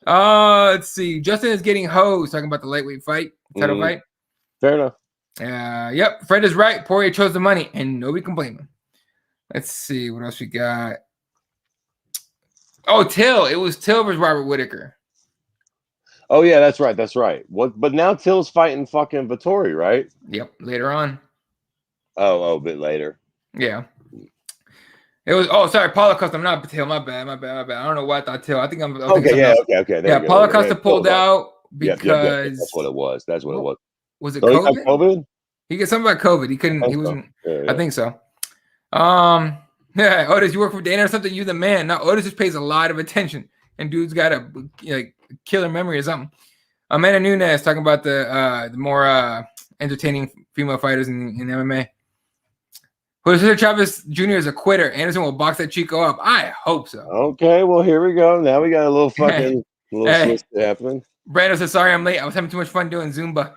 Let's see. Justin is getting hosed, talking about the lightweight fight, title fight. Fair enough. Yep. Fred is right. Poirier chose the money, and nobody can blame him. Let's see what else we got. Oh, Till. It was Till versus Robert Whittaker. Oh yeah, that's right. That's right. What? But now Till's fighting fucking Vettori, right? Yep. Later on. Oh, a bit later. Yeah. It was. Oh, sorry, Paulo Costa. I'm not Till. My bad. I don't know why I thought Till. I think I'm. Okay. Yeah. Okay. Yeah. Paulo Costa pulled out because that's what it was. That's what it was. Was it COVID? COVID? He got something about COVID. He couldn't. He wasn't. Yeah. I think so. Yeah. Otis, you work for Dana or something? You the man. Now Otis just pays a lot of attention, and dude's got a killer memory or something. Amanda Nunes talking about the more entertaining female fighters in MMA. Jose Chavez Jr. is a quitter. Anderson will box that Chico up. I hope so. Okay, well, here we go. Now we got a little fucking twist happening. Brandon says, sorry, I'm late. I was having too much fun doing Zumba.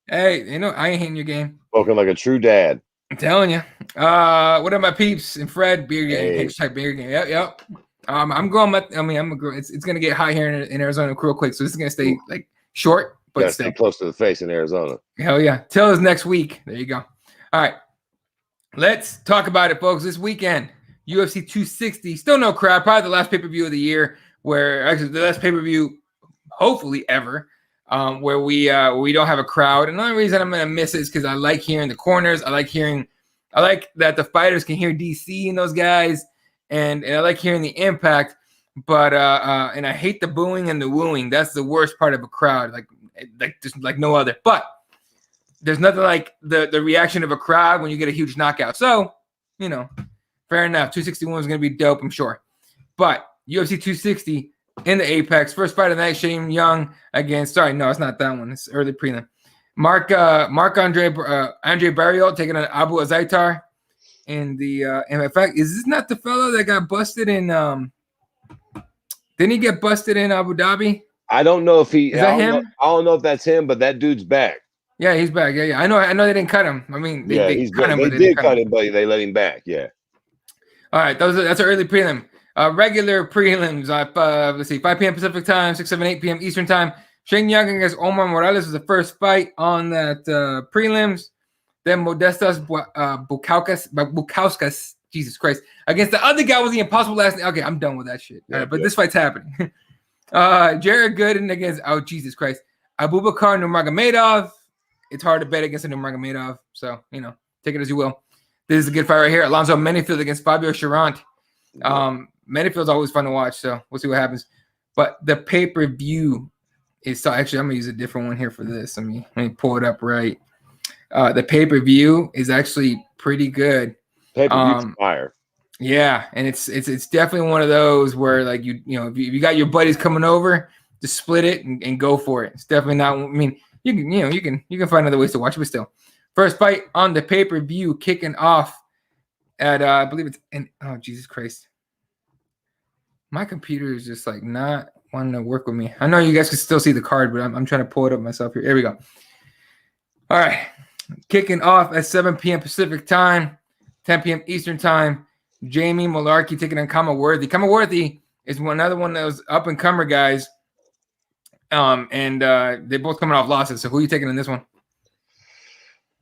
Hey, I ain't hating your game. Spoken like a true dad. I'm telling you. What are my peeps? And Fred, beer game. Hey. Hashtag beer game. Yep. I'm going. It's gonna get hot here in Arizona real quick, so this is gonna stay like short, but stay close to the face in Arizona. Hell yeah! Till is next week. There you go. All right, let's talk about it, folks. This weekend, UFC 260. Still no crowd. Probably the last pay-per-view of the year. Where actually the last pay-per-view, hopefully ever, where we don't have a crowd. And the only reason I'm gonna miss it is because I like hearing the corners. I like that the fighters can hear DC and those guys. And I like hearing the impact, but and I hate the booing and the wooing. That's the worst part of a crowd, like no other. But there's nothing like the reaction of a crowd when you get a huge knockout. So, fair enough. 261 is going to be dope, I'm sure. But UFC 260 in the Apex, first fight of the night, Shane Young against. Sorry, no, it's not that one. It's early prelim. Andre Barriault taking on Abu Azaitar. In fact, is this not the fellow that got busted in? Didn't he get busted in Abu Dhabi? I don't know if he. Is that him? I don't know if that's him, but that dude's back. Yeah, he's back. Yeah. I know they didn't cut him. I mean, they cut him. They did cut him, but they let him back. Yeah. All right, that's an early prelim. Regular prelims. Let's see, 5 p.m. Pacific time, 6, 7, 8 p.m. Eastern time. Shane Young against Omar Morales was the first fight on that prelims. Then Modestas Bukauskas, Jesus Christ, against the other guy was the impossible last name. Okay, I'm done with that shit. But this fight's happening. Jared Gooden against, Jesus Christ, Abubakar Nurmagomedov. It's hard to bet against a Nurmagomedov, so, take it as you will. This is a good fight right here. Alonzo Menifield against Fabio Charant. Menifield's always fun to watch, so we'll see what happens. But the pay-per-view is, actually, I'm going to use a different one here for this. Let me pull it up right. The pay-per-view is actually pretty good. Pay-per-view's fire. Yeah, and it's definitely one of those where if you got your buddies coming over, just split it and go for it. It's definitely not. I mean, you can find other ways to watch it, but still, first fight on the pay-per-view kicking off at I believe it's Jesus Christ, my computer is just not wanting to work with me. I know you guys can still see the card, but I'm trying to pull it up myself here. There we go. All right. Kicking off at 7 p.m. Pacific time, 10 p.m. Eastern time. Jamie Malarkey taking on Kama Worthy. Kama Worthy is another one of those up-and-comer guys. And they're both coming off losses. So who are you taking in this one?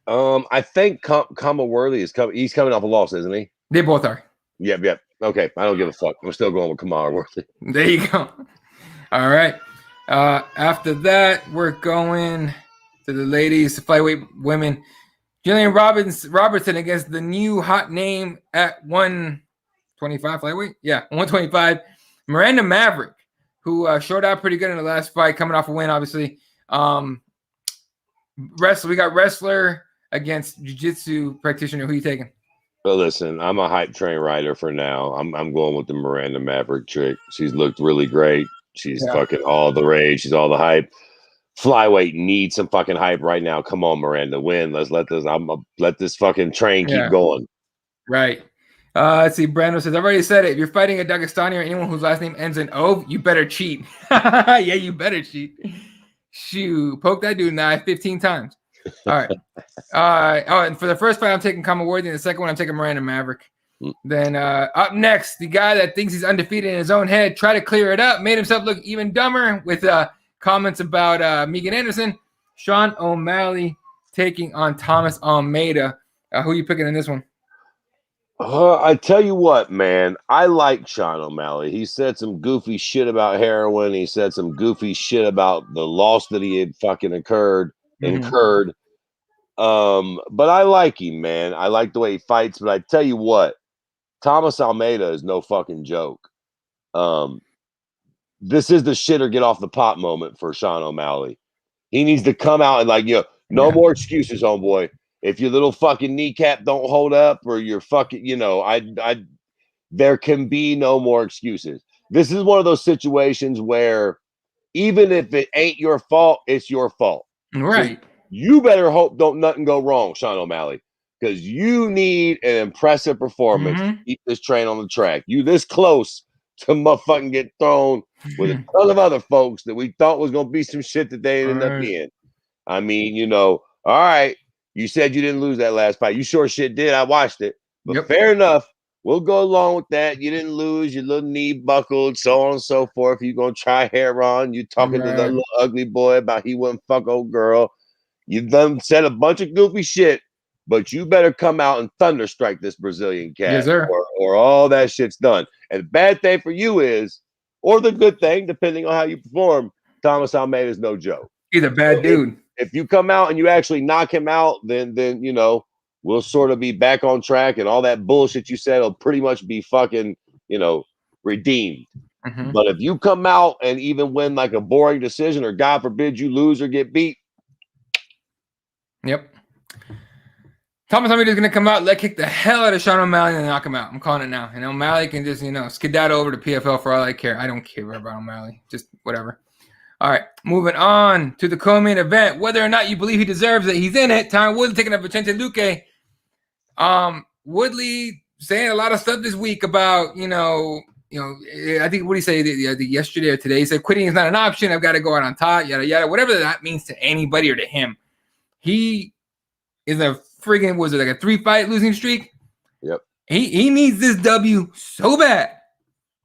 I think Kama Worthy he's coming off a loss, isn't he? They both are. Yep. Okay, I don't give a fuck. I'm still going with Kama Worthy. There you go. All right. After that, we're going to the ladies, the flyweight women. Jillian Robertson against the new hot name at 125 flyweight. Yeah, 125. Miranda Maverick, who showed out pretty good in the last fight, coming off a win, obviously. We got wrestler against jiu-jitsu practitioner. Who are you taking? Well, listen, I'm a hype train rider for now. I'm going with the Miranda Maverick chick. She's looked really great. She's fucking all the rage. She's all the hype. flyweight needs some fucking hype right now. Come on, Miranda, win. Let's let this fucking train keep going. Right. Let's see. Brando says, I've already said it. If you're fighting a Dagestani or anyone whose last name ends in O, you better cheat. Yeah, you better cheat. Shoot. Poke that dude in the eye 15 times. All right. And for the first fight, I'm taking Kamaworthy, and the second one, I'm taking Miranda Maverick. Then up next, the guy that thinks he's undefeated in his own head tried to clear it up, made himself look even dumber with comments about Megan Anderson. Sean O'Malley taking on Thomas Almeida. Who are you picking in this one? I tell you what, man, I like Sean O'Malley. He said some goofy shit about heroin. He said some goofy shit about the loss that he had fucking incurred. But I like him, man. I like the way he fights. But I tell you what, Thomas Almeida is no fucking joke. This is the shit or get off the pot moment for Sean O'Malley. He needs to come out and no more excuses, homeboy. If your little fucking kneecap don't hold up or you're fucking, there can be no more excuses. This is one of those situations where even if it ain't your fault, it's your fault. Right. So you better hope don't nothing go wrong, Sean O'Malley, because you need an impressive performance to keep this train on the track. You this close to motherfucking get thrown with a ton of other folks that we thought was going to be some shit that they ended up being. I mean, all right. You said you didn't lose that last fight. You sure shit did. I watched it. But fair enough. We'll go along with that. You didn't lose. Your little knee buckled, so on and so forth. You're going to try hair on. You talking to that little ugly boy about he wouldn't fuck old girl. You've done said a bunch of goofy shit, but you better come out and thunderstrike this Brazilian cat. Yes, sir. Or all that shit's done. And the bad thing for you is, or the good thing, depending on how you perform, Thomas Almeida is no joke. He's a bad dude. If you come out and you actually knock him out, then we'll sort of be back on track, and all that bullshit you said will pretty much be fucking, redeemed. But if you come out and even win like a boring decision, or God forbid you lose or get beat. Yep. Thomas Almeida is going to come out, kick the hell out of Sean O'Malley and knock him out. I'm calling it now. And O'Malley can just, skedaddle over to PFL for all I care. I don't care about O'Malley. Just whatever. All right, moving on to the co-main event. Whether or not you believe he deserves it, he's in it. Tyron Woodley taking up Vicente Luque. Woodley saying a lot of stuff this week about, I think what he said yesterday or today. He said quitting is not an option. I've got to go out on top, yada yada. Whatever that means to anybody or to him, he is a friggin' was it like a 3-fight losing streak? Yep. He needs this W so bad,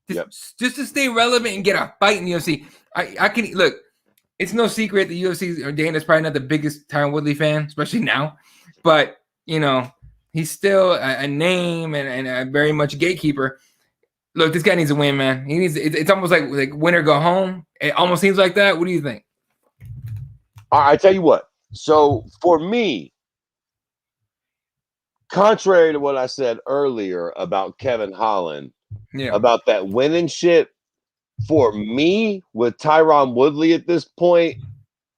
just to stay relevant and get a fight in the UFC. I can look. It's no secret the UFC or Dana's probably not the biggest Tyron Woodley fan, especially now. But he's still a name and a very much gatekeeper. Look, this guy needs a win, man. He needs. It's almost like win or go home. It almost seems like that. What do you think? I tell you what. So for me, contrary to what I said earlier about Kevin Holland, about that winning shit. For me, with Tyron Woodley at this point,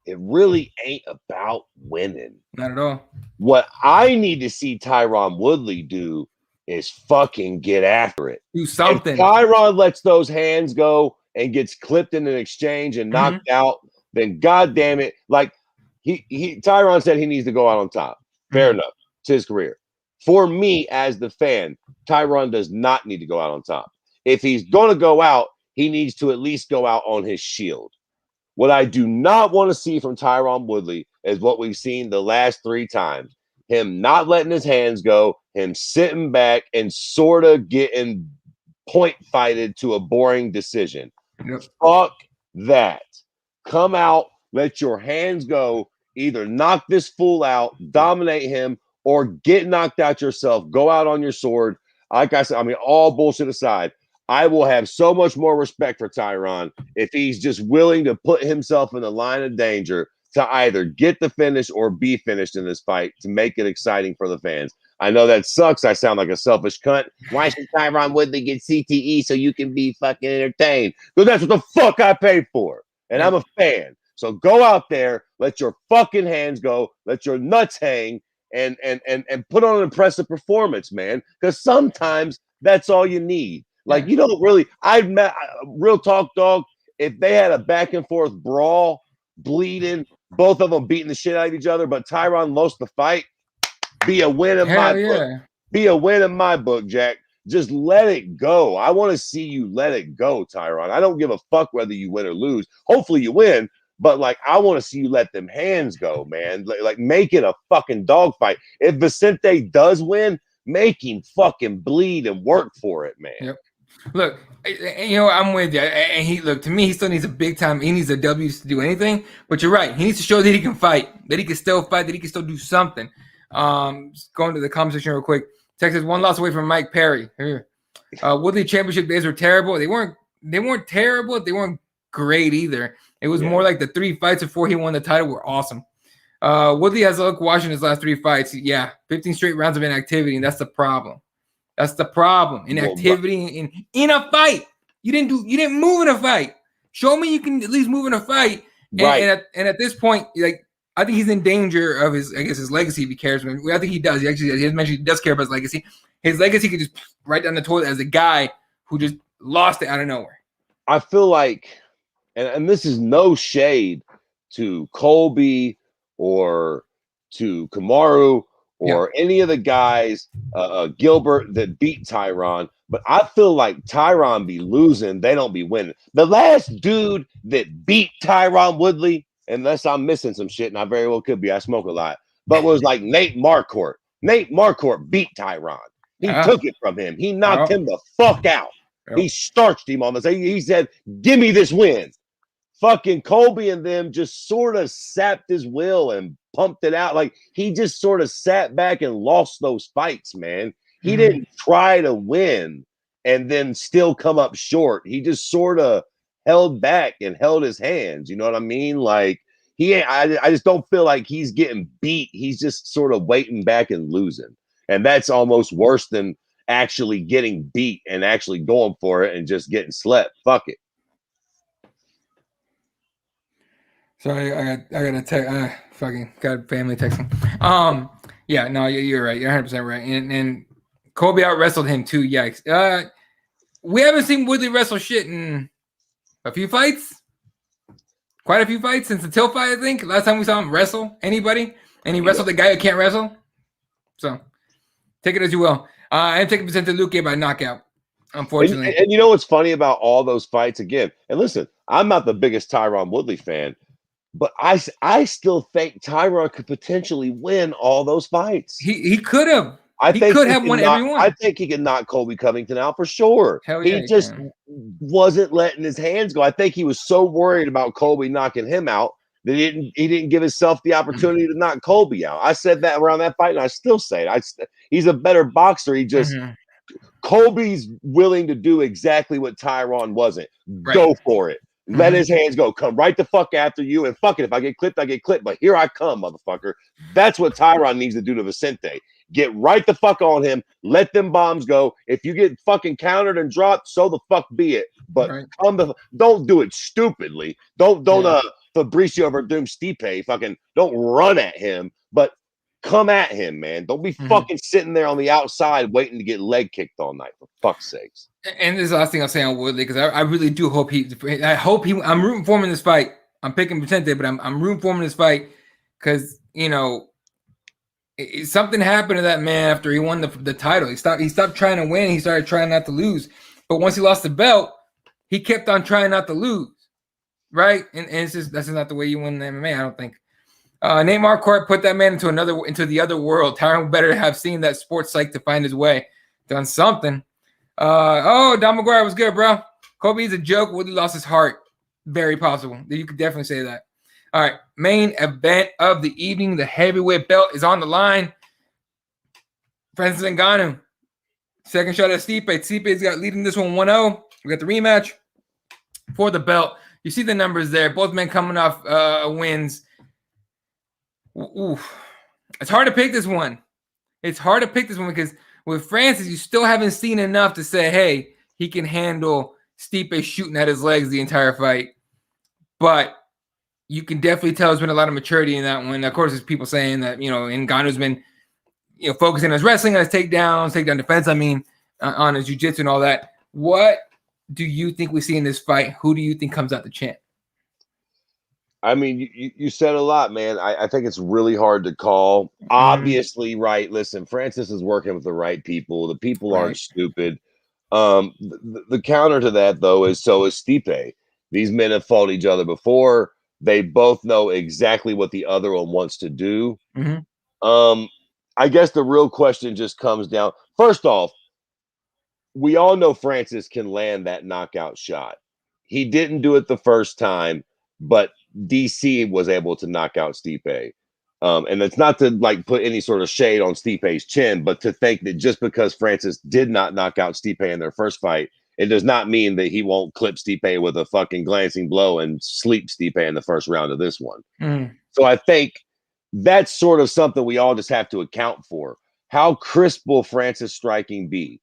it really ain't about winning. Not at all. What I need to see Tyron Woodley do is fucking get after it. Do something. If Tyron lets those hands go and gets clipped in an exchange and knocked out, then goddamn it, Tyron said he needs to go out on top. Fair enough. It's his career. For me, as the fan, Tyron does not need to go out on top. If he's going to go out, he needs to at least go out on his shield. What I do not want to see from Tyron Woodley is what we've seen the last 3 times. Him not letting his hands go, him sitting back and sort of getting point fighted to a boring decision. Fuck that. Come out, let your hands go, either knock this fool out, dominate him, or get knocked out yourself. Go out on your sword. Like I said, all bullshit aside, I will have so much more respect for Tyron if he's just willing to put himself in the line of danger to either get the finish or be finished in this fight to make it exciting for the fans. I know that sucks. I sound like a selfish cunt. Why should Tyron Woodley get CTE so you can be fucking entertained? Because that's what the fuck I paid for. And I'm a fan. So go out there, let your fucking hands go, let your nuts hang, and put on an impressive performance, man. Because sometimes that's all you need. You don't really, real talk, dog, if they had a back and forth brawl bleeding, both of them beating the shit out of each other, but Tyron lost the fight. Be a win in my book. Be a win in my book, Jack. Just let it go. I want to see you let it go, Tyron. I don't give a fuck whether you win or lose. Hopefully you win, but like I want to see you let them hands go, man. Like make it a fucking dogfight. If Vicente does win, make him fucking bleed and work for it, man. Yep. Look, you know, I'm with you. And to me, he still needs a big time. He needs a W to do anything. But you're right. He needs to show that he can fight, that he can still fight, that he can still do something. Just going to the comment section real quick. Texas 1 loss away from Mike Perry. Woodley championship days were terrible. They weren't terrible. They weren't great either. It was more like the 3 fights before he won the title were awesome. Woodley has look watching his last 3 fights. Yeah, 15 straight rounds of inactivity, and that's the problem. That's the problem. Inactivity in a fight. You didn't move in a fight. Show me you can at least move in a fight. And at this point, like I think he's in danger of his legacy if he cares. I think he does. He has mentioned he does care about his legacy. His legacy could just right down the toilet as a guy who just lost it out of nowhere. I feel like, and this is no shade to Colby or to Kamaru or any of the guys, Gilbert, that beat Tyron. But I feel like Tyron be losing. They don't be winning. The last dude that beat Tyron Woodley, unless I'm missing some shit, and I very well could be. I smoke a lot. But was like Nate Marquardt. Nate Marquardt beat Tyron. He took it from him. He knocked him the fuck out. He starched him on this. He said, give me this win. Fucking Colby and them just sort of sapped his will and pumped it out. Like he just sort of sat back and lost those fights, man. He didn't try to win and then still come up short. He just sort of held back and held his hands. You know what I mean? Like I just don't feel like he's getting beat. He's just sort of waiting back and losing. And that's almost worse than actually getting beat and actually going for it and just getting slept. Fuck it. Sorry, I got a text. Fucking got family texting. Yeah, no, you're right. You're 100% right. And Colby out wrestled him too. Yikes. We haven't seen Woodley wrestle shit in a few fights. Quite a few fights since the Till fight, I think. Last time we saw him wrestle anybody, and he wrestled the guy who can't wrestle. So take it as you will. I'm taking Vicente Luque by knockout, unfortunately. And you know what's funny about all those fights again? And listen, I'm not the biggest Tyron Woodley fan, but I still think Tyron could potentially win all those fights. He could have. He could have won every one. I think he could knock Colby Covington out for sure. He just wasn't letting his hands go. I think he was so worried about Colby knocking him out that he didn't give himself the opportunity to knock Colby out. I said that around that fight, and I still say it. He's a better boxer. He just Colby's willing to do exactly what Tyron wasn't. Right. Go for it. Let his hands go. Come right the fuck after you. And fuck it. If I get clipped, I get clipped. But here I come, motherfucker. That's what Tyron needs to do to Vicente. Get right the fuck on him. Let them bombs go. If you get fucking countered and dropped, so the fuck be it. But don't do it stupidly. Don't Fabricio Verdum Stipe. Fucking don't run at him. But come at him, man. Don't be fucking sitting there on the outside waiting to get leg kicked all night, for fuck's sakes. And this is the last thing I'll say on Woodley, because I really do hope I'm rooting for him in this fight. I'm picking Vicente, but I'm rooting for him in this fight because, you know, something happened to that man after he won the title. He stopped trying to win. He started trying not to lose. But once he lost the belt, he kept on trying not to lose, right? And it's just that's not the way you win the MMA, I don't think. Nate Marquardt put that man into the other world. Tyron better have seen that sports psych to find his way. Done something. Don McGuire was good, bro. Kobe's a joke. Woodley lost his heart. Very possible. You could definitely say that. All right. Main event of the evening. The heavyweight belt is on the line. Francis Ngannou. Second shot at Stipe. Stipe's got leading this one 1-0. We got the rematch for the belt. You see the numbers there. Both men coming off wins. Ooh. It's hard to pick this one. Because with Francis, you still haven't seen enough to say, hey, he can handle Stipe shooting at his legs the entire fight. But you can definitely tell there's been a lot of maturity in that one. Of course, there's people saying that, you know, Ngannou's been, you know, focusing on his wrestling, on his takedown defense, on his jiu-jitsu and all that. What do you think we see in this fight? Who do you think comes out the champ? I mean, you said a lot, man. I think it's really hard to call. Obviously, right. Listen, Francis is working with the right people. The people aren't stupid. The counter to that, though, is so is Stipe. These men have fought each other before. They both know exactly what the other one wants to do. I guess the real question just comes down. First off, we all know Francis can land that knockout shot. He didn't do it the first time, but DC was able to knock out Stipe. And it's not to like put any sort of shade on Stipe's chin, but to think that just because Francis did not knock out Stipe in their first fight, it does not mean that he won't clip Stipe with a fucking glancing blow and sleep Stipe in the first round of this one. So I think that's sort of something we all just have to account for. How crisp will Francis striking be?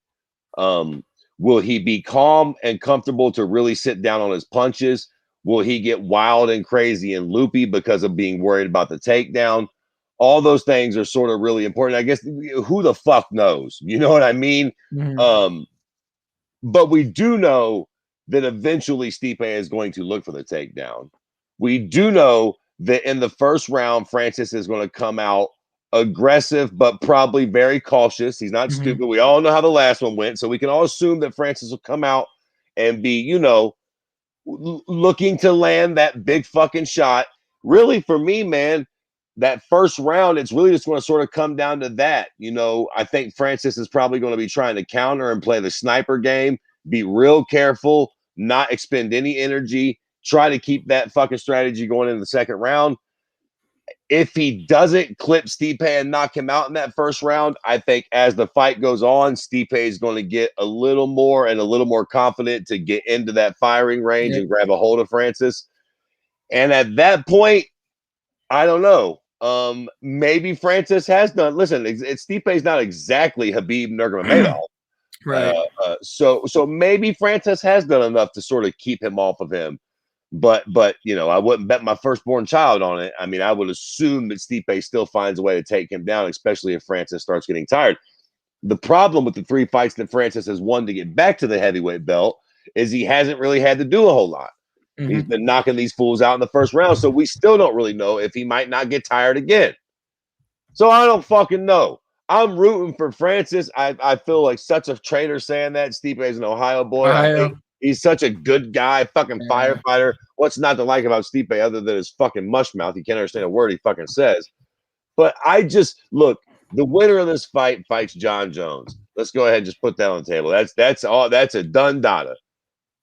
Will he be calm and comfortable to really sit down on his punches? Will he get wild and crazy and loopy because of being worried about the takedown? All those things are sort of really important. I guess who the fuck knows? You know what I mean? But we do know that eventually Stipe is going to look for the takedown. We do know that in the first round, Francis is going to come out aggressive, but probably very cautious. He's not stupid. We all know how the last one went. So we can all assume that Francis will come out and be, you know, looking to land that big fucking shot. Really, for me, man, that first round, it's really just going to sort of come down to that. You know, I think Francis is probably going to be trying to counter and play the sniper game, be real careful, not expend any energy, try to keep that fucking strategy going in the second round. If he doesn't clip Stipe and knock him out in that first round, I think as the fight goes on, Stipe is going to get a little more and a little more confident to get into that firing range and grab a hold of Francis. And at that point, I don't know. Maybe Francis has done. Listen, Stipe's not exactly Habib Nurmagomedov. So maybe Francis has done enough to sort of keep him off of him. But you know, I wouldn't bet my firstborn child on it. I mean, I would assume that Stipe still finds a way to take him down, especially if Francis starts getting tired. The problem with the 3 fights that Francis has won to get back to the heavyweight belt is he hasn't really had to do a whole lot. He's been knocking these fools out in the first round, so we still don't really know if he might not get tired again. So I don't fucking know. I'm rooting for Francis. I feel like such a traitor saying that. Stipe is an Ohio boy. He's such a good guy, fucking firefighter. What's not to like about Stipe other than his fucking mush mouth? You can't understand a word he fucking says. But I just look, the winner of this fight fights Jon Jones. Let's go ahead and just put that on the table. That's all. That's a done data.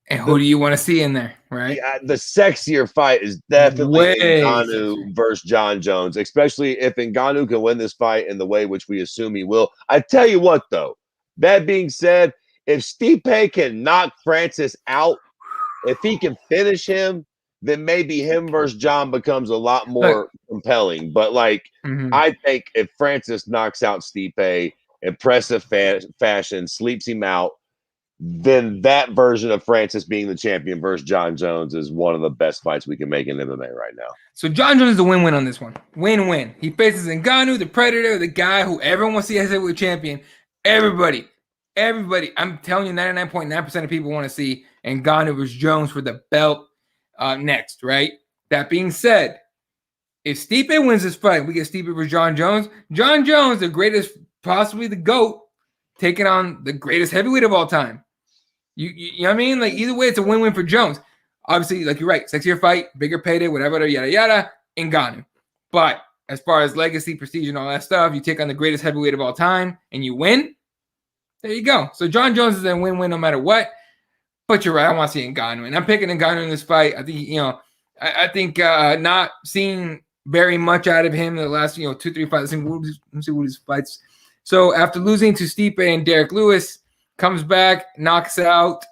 And who do you want to see in there, right? The sexier fight is definitely Ngannou versus Jon Jones, especially if Ngannou can win this fight in the way which we assume he will. I tell you what, though, that being said, if Stipe can knock Francis out, if he can finish him, then maybe him versus Jon becomes a lot more compelling. But like, I think if Francis knocks out Stipe, impressive fashion, sleeps him out, then that version of Francis being the champion versus Jon Jones is one of the best fights we can make in MMA right now. So Jon Jones is a win-win on this one. Win-win. He faces Ngannou, the Predator, the guy who everyone wants to see as heavyweight champion. Everybody. I'm telling you, 99.9% of people want to see Ngannou versus Jones for the belt next, right? That being said, if Stipe wins this fight, we get Stipe versus Jon Jones. Jon Jones, the greatest, possibly the GOAT, taking on the greatest heavyweight of all time. You know what I mean? Like, either way, it's a win-win for Jones. Obviously, like you're right, sexier fight, bigger payday, whatever, yada, yada, Ngannou. But as far as legacy, prestige, and all that stuff, you take on the greatest heavyweight of all time, and you win, there you go. So Jon Jones is a win-win no matter what. But you're right, I want to see Ngannou. And I'm picking Ngannou in this fight. I think, I think not seeing very much out of him in the last, 2-3 fights. Let's see what his fights. So after losing to Stipe and Derek Lewis, comes back, knocks out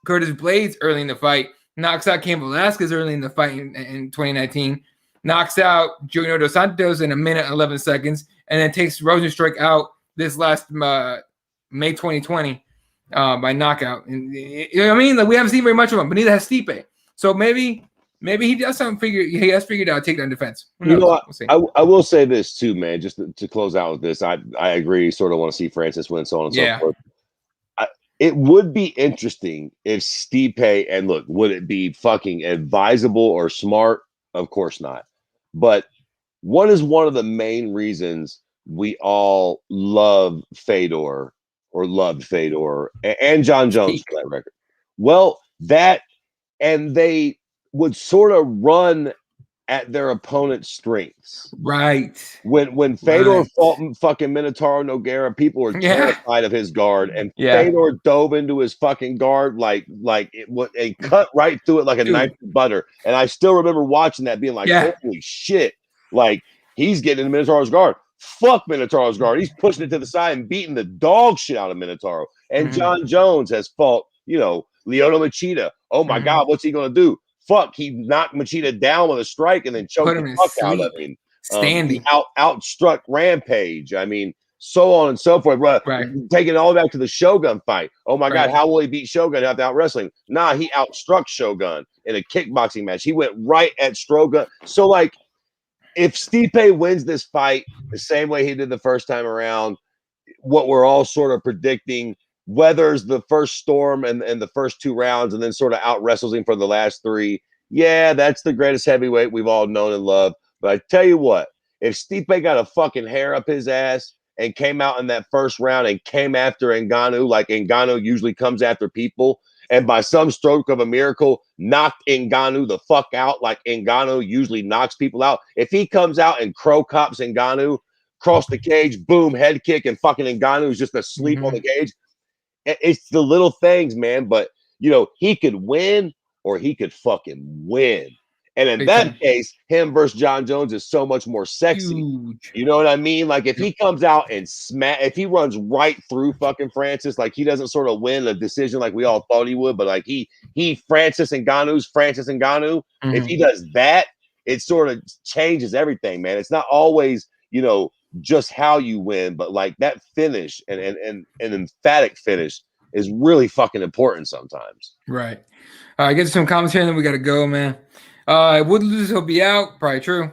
Curtis Blades early in the fight, knocks out Cain Velasquez early in the fight in 2019, knocks out Junior Dos Santos in 1 minute and 11 seconds, and then takes Rosenstruck out this last May 2020 by knockout. And, you know what I mean? Like, we haven't seen very much of him, but neither has Stipe. So maybe he does something. He has figured out takedown defense. We'll I will say this too, man. Just to close out with this, I agree. Sort of want to see Francis win, so on and so forth. It would be interesting if Stipe, and look, would it be fucking advisable or smart Of course not. But what is one of the main reasons we all love Fedor or loved Fedor and Jon Jones for that record? Well, that and they would sort of run at their opponent's strengths. Right. When Fedor fought fucking Minotauro Nogueira, people were terrified of his guard, and Fedor dove into his fucking guard like it would and cut right through it like a knife through butter. And I still remember watching that, being like, "Holy shit!" Like he's getting into Minotauro's guard. Fuck Minotauro's guard. He's pushing it to the side and beating the dog shit out of Minotauro. And Jon Jones has fought, Lyoto Machida. Oh my God, what's he gonna do? Fuck, he knocked Machida down with a strike and then choked the fuck out of him. Standing. Outstruck Rampage. I mean, so on and so forth. Right. Taking it all back to the Shogun fight. Oh my God, how will he beat Shogun after out wrestling? Nah, he outstruck Shogun in a kickboxing match. He went right at Shogun. So, like, if Stipe wins this fight the same way he did the first time around, what we're all sort of predicting, weathers the first storm and the first 2 rounds and then sort of out wrestles him for the last 3. Yeah, that's the greatest heavyweight we've all known and loved. But I tell you what, if Stipe got a fucking hair up his ass and came out in that first round and came after Ngannou like Ngannou usually comes after people, and by some stroke of a miracle knocked Ngannou the fuck out like Ngannou usually knocks people out, if he comes out and crow cops Ngannou, cross the cage, boom, head kick, and fucking Ngannou's just asleep on the cage, it's the little things, man. But, he could win or he could fucking win. And in that case, him versus Jon Jones is so much more sexy. Huge. You know what I mean? Like if he comes out and if he runs right through fucking Francis, like he doesn't sort of win a decision like we all thought he would, but like he Francis Ngannou. If he does that, it sort of changes everything, man. It's not always, just how you win, but like that finish and an emphatic finish is really fucking important sometimes. Right. All right, get to some comments here and then we got to go, man. Would lose, he'll be out. Probably true.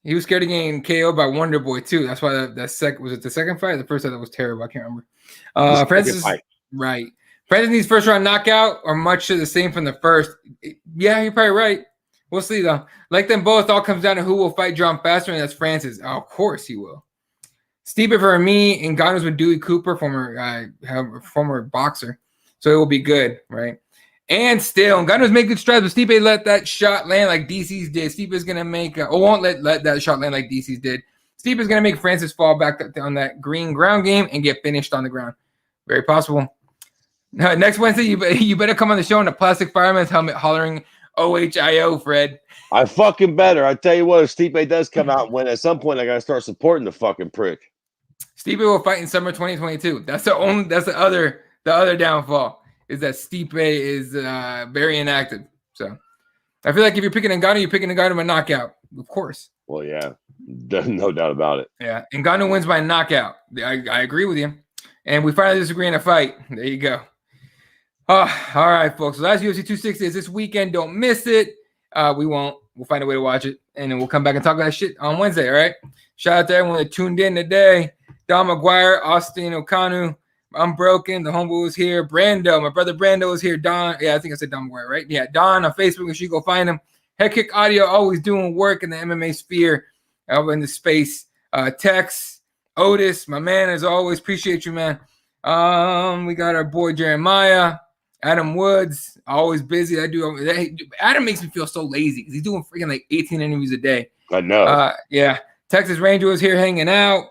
He was scared of getting KO'd by Wonder Boy too. That's why that second was it the second fight? The first fight that was terrible. I can't remember. Francis, right? Francis needs first round knockout or much of the same from the first. Yeah, you're probably right. We'll see though. Like them both, all comes down to who will fight John faster, and that's Francis. Oh, of course he will. Stipe for me, and Ngannou's with Dewey Cooper, former boxer, so it will be good, right? And still, Ngannou's making good strides, but Stipe let that shot land like DC's did. Stipe's going to make, won't let that shot land like DC's did. Stipe's going to make Francis fall back on that green ground game and get finished on the ground. Very possible. Next Wednesday, you better come on the show in a plastic fireman's helmet hollering OHIO, Fred. I fucking better. I tell you what, if Stipe does come out and win, at some point I got to start supporting the fucking prick. Stipe will fight in summer 2022. That's the other downfall. Is that Stipe is very inactive. So I feel like if you're picking Ngannou, you're picking Ngannou by knockout, of course. Well, yeah, no doubt about it. Yeah, Ngannou wins by knockout. I agree with you. And we finally disagree in a fight. There you go. All right, folks. So that's UFC 260 is this weekend. Don't miss it. We won't. We'll find a way to watch it. And then we'll come back and talk about that shit on Wednesday, all right? Shout out to everyone that tuned in today. Don McGuire, Austin Okanu, Unbroken, the homeboy was here. Brando, my brother Brando was here. Don, I think I said Don McGuire, right? Yeah, Don on Facebook. If you go find him. Head Kick Audio, always doing work in the MMA sphere, over in the space. Tex, Otis, my man, as always. Appreciate you, man. We got our boy Jeremiah, Adam Woods, always busy. Adam makes me feel so lazy because he's doing freaking like 18 interviews a day. I know. Yeah. Texas Ranger was here hanging out.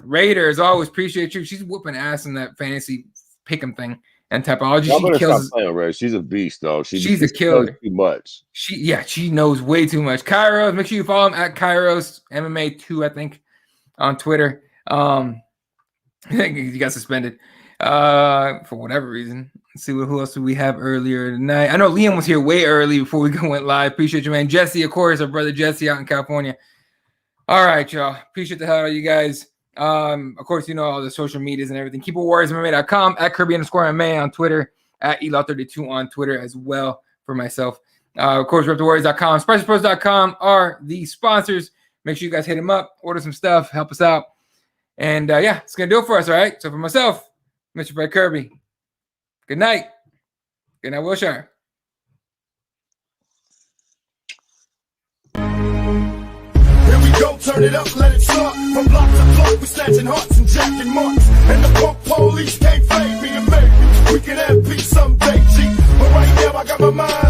Raiders, always appreciate you. She's whooping ass in that fantasy pick'em thing and typology. She kills. She's a beast, though. She's a killer. Too much. She knows way too much. Kairos, make sure you follow him at Kairos MMA 2, I think, on Twitter. He got suspended for whatever reason. Let's see who else did we have earlier tonight. I know Liam was here way early before we went live. Appreciate you, man. Jesse, of course, our brother Jesse out in California. All right, y'all. Appreciate the hell out of you guys. Of course, all the social medias and everything. KeyboardWarriorsMMA.com, at Kirby_MMA on Twitter, at Elaw32 on Twitter as well for myself. Of course, RepTheWarriors.com, SpicyPros.com are the sponsors. Make sure you guys hit them up, order some stuff, help us out. And it's going to do it for us, all right? So for myself, Mr. Fred Kirby, good night. Good night, Wilshire. turn it up, let it start. From block to block, we snatching hearts and jacking marks. And the punk police can't fade me and make me. We can have peace someday, G. But right now I got my mind